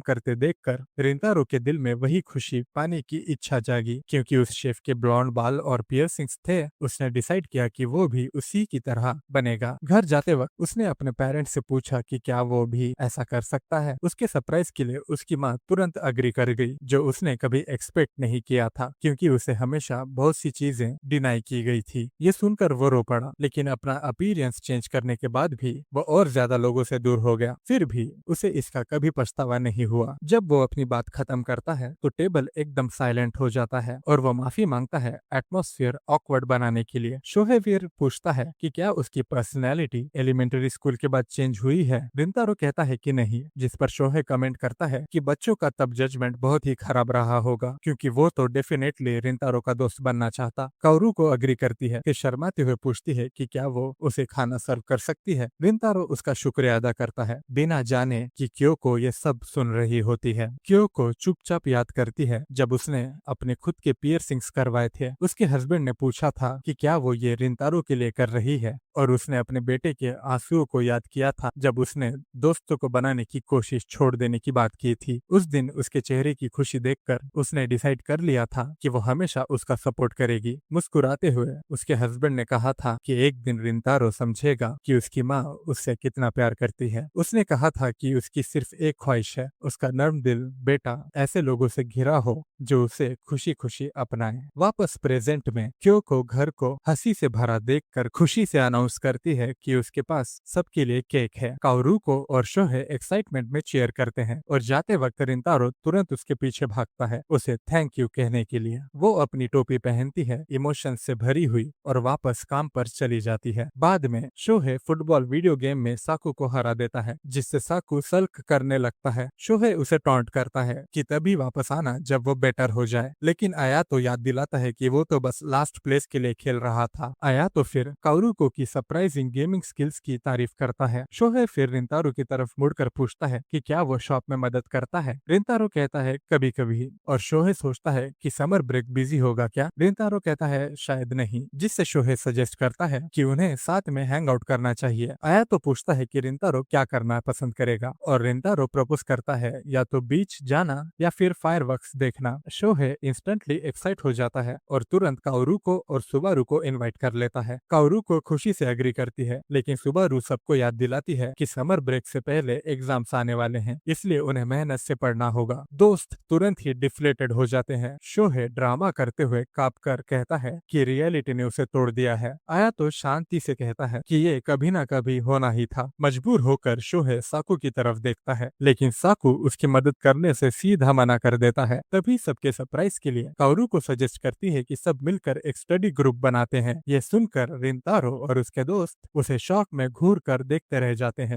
करते देखकर रिंतारो के दिल में वही खुशी पाने की इच्छा जागी। क्योंकि उस शेफ के ब्लॉन्ड बाल और पियर्सिंग्स थे, उसने डिसाइड किया कि वो भी उसी की तरह बनेगा। घर जाते वक्त उसने अपने पेरेंट्स से पूछा कि क्या वो भी ऐसा कर सकता है। उसके सरप्राइज के लिए उसकी माँ तुरंत अग्री कर गई, जो उसने कभी एक्सपेक्ट नहीं किया था, क्योंकि उसे हमेशा बहुत सी चीजें डिनाई की गई थी। ये सुनकर वो रो पड़ा, लेकिन अपना अपीयरेंस चेंज करने के बाद भी वो और ज्यादा लोगों से दूर हो गया। फिर भी उसे इसका कभी पछतावा नहीं हुआ। जब वो अपनी बात खत्म करता है तो टेबल एकदम साइलेंट हो जाता है और वो माफी मांगता है एटमॉस्फेयर ऑकवर्ड बनाने के लिए। शोहे फिर पूछता है कि क्या उसकी पर्सनैलिटी एलिमेंट्री स्कूल के बाद चेंज हुई है। रिंतारो कहता है कि नहीं, जिस पर शोहे कमेंट करता है कि बच्चों का तब जजमेंट बहुत ही खराब रहा होगा, क्योंकि वो तो डेफिनेटली रिंतारो का दोस्त बनना चाहता। काउरू को अग्री करती है कि शर्माते हुए पूछती है कि क्या वो उसे खाना सर्व कर सकती है। रिंतारो उसका शुक्रिया अदा करता है, बिना जाने कि क्योको ये सब सुन रही होती है। क्योको चुपचाप याद करती है जब उसने अपने खुद के पियर्सिंग्स करवाए थे। उसके हस्बैंड ने पूछा था कि क्या वो ये रिंतारो के लिए कर रही है, और उसने अपने बेटे के आंसुओं को याद किया था जब उसने दोस्तों को बनाने की कोशिश छोड़ देने की बात की थी। उस दिन उसके चेहरे की खुशी देखकर उसने डिसाइड कर लिया था कि वो हमेशा उसका सपोर्ट करेगी। मुस्कुराते हुए उसके हस्बैंड ने कहा था कि एक दिन रिंतारो समझेगा कि उसकी माँ उससे कितना प्यार करती है। उसने कहा था कि उसकी सिर्फ एक ख्वाहिश है, उसका नर्म दिल बेटा ऐसे लोगों से घिरा हो जो उसे खुशी खुशी अपनाए। वापस प्रेजेंट में क्योको घर को हंसी से भरा देखकर खुशी से अनाउंस करती है कि उसके पास सबके लिए केक है। काउरू को और शोहे एक्साइटमेंट में चीयर करते हैं और जाते वक्त रिंतारो तुरंत उसके पीछे भागता है उसे थैंक यू कहने के लिए। वो अपनी टोपी पहनती है, इमोशन से भरी हुई, और वापस काम पर चली जाती है। बाद में शोहे फुटबॉल वीडियो गेम में साकू को हरा देता है, जिससे साकू सल्क करने लगता है। शोहे उसे टॉन्ट करता है कि तभी वापस आना जब वो बेटर हो जाए, लेकिन आया तो याद दिलाता है कि वो तो बस लास्ट प्लेस के लिए खेल रहा था। आया तो फिर काउरुको की सरप्राइजिंग गेमिंग स्किल्स की तारीफ करता है। शोहे फिर रिंतारो की तरफ मुड़कर पूछता है कि क्या वो शॉप में मदद करता है। रिंतारो कहता है कभी कभी, और शोहे सोचता है कि समर ब्रेक बिजी होगा क्या। रिंतारो कहता है शायद नहीं, जिससे शोहे सजेस्ट करता है कि उन्हें साथ में हैंग आउट करना चाहिए। आया तो पूछता है कि रिंतारो क्या करना पसंद करेगा, और रिंतारो प्रपोज करता है या तो बीच जाना या फिर फायरवर्क्स देखना। शोहे इंस्टेंटली एक्साइट हो जाता है और तुरंत काउरुको और सुबारू को इनवाइट कर लेता है। काउरुको खुशी से एग्री करती है, लेकिन सुबारू सबको याद दिलाती है कि समर ब्रेक से पहले एग्जाम्स आने वाले हैं, इसलिए उन्हें मेहनत से पढ़ना होगा। दोस्त तुरंत ही डिफ्लेटेड हो जाते हैं। शोहे ड्रामा करते हुए काप कर कहता है कि रियलिटी ने उसे तोड़ दिया है। आया तो शांति से कहता है कि ये कभी ना कभी होना ही था। मजबूर होकर शोहे साकू की तरफ देखता है, लेकिन साकू उसकी मदद करने से सीधा मना कर देता है। तभी सबके सरप्राइज के लिए काउरू को सजेस्ट करती है कि सब मिलकर एक स्टडी ग्रुप बनाते हैं। ये सुनकर रिंतारो और उसके दोस्त उसे शौक में घूर कर देखते रह जाते हैं।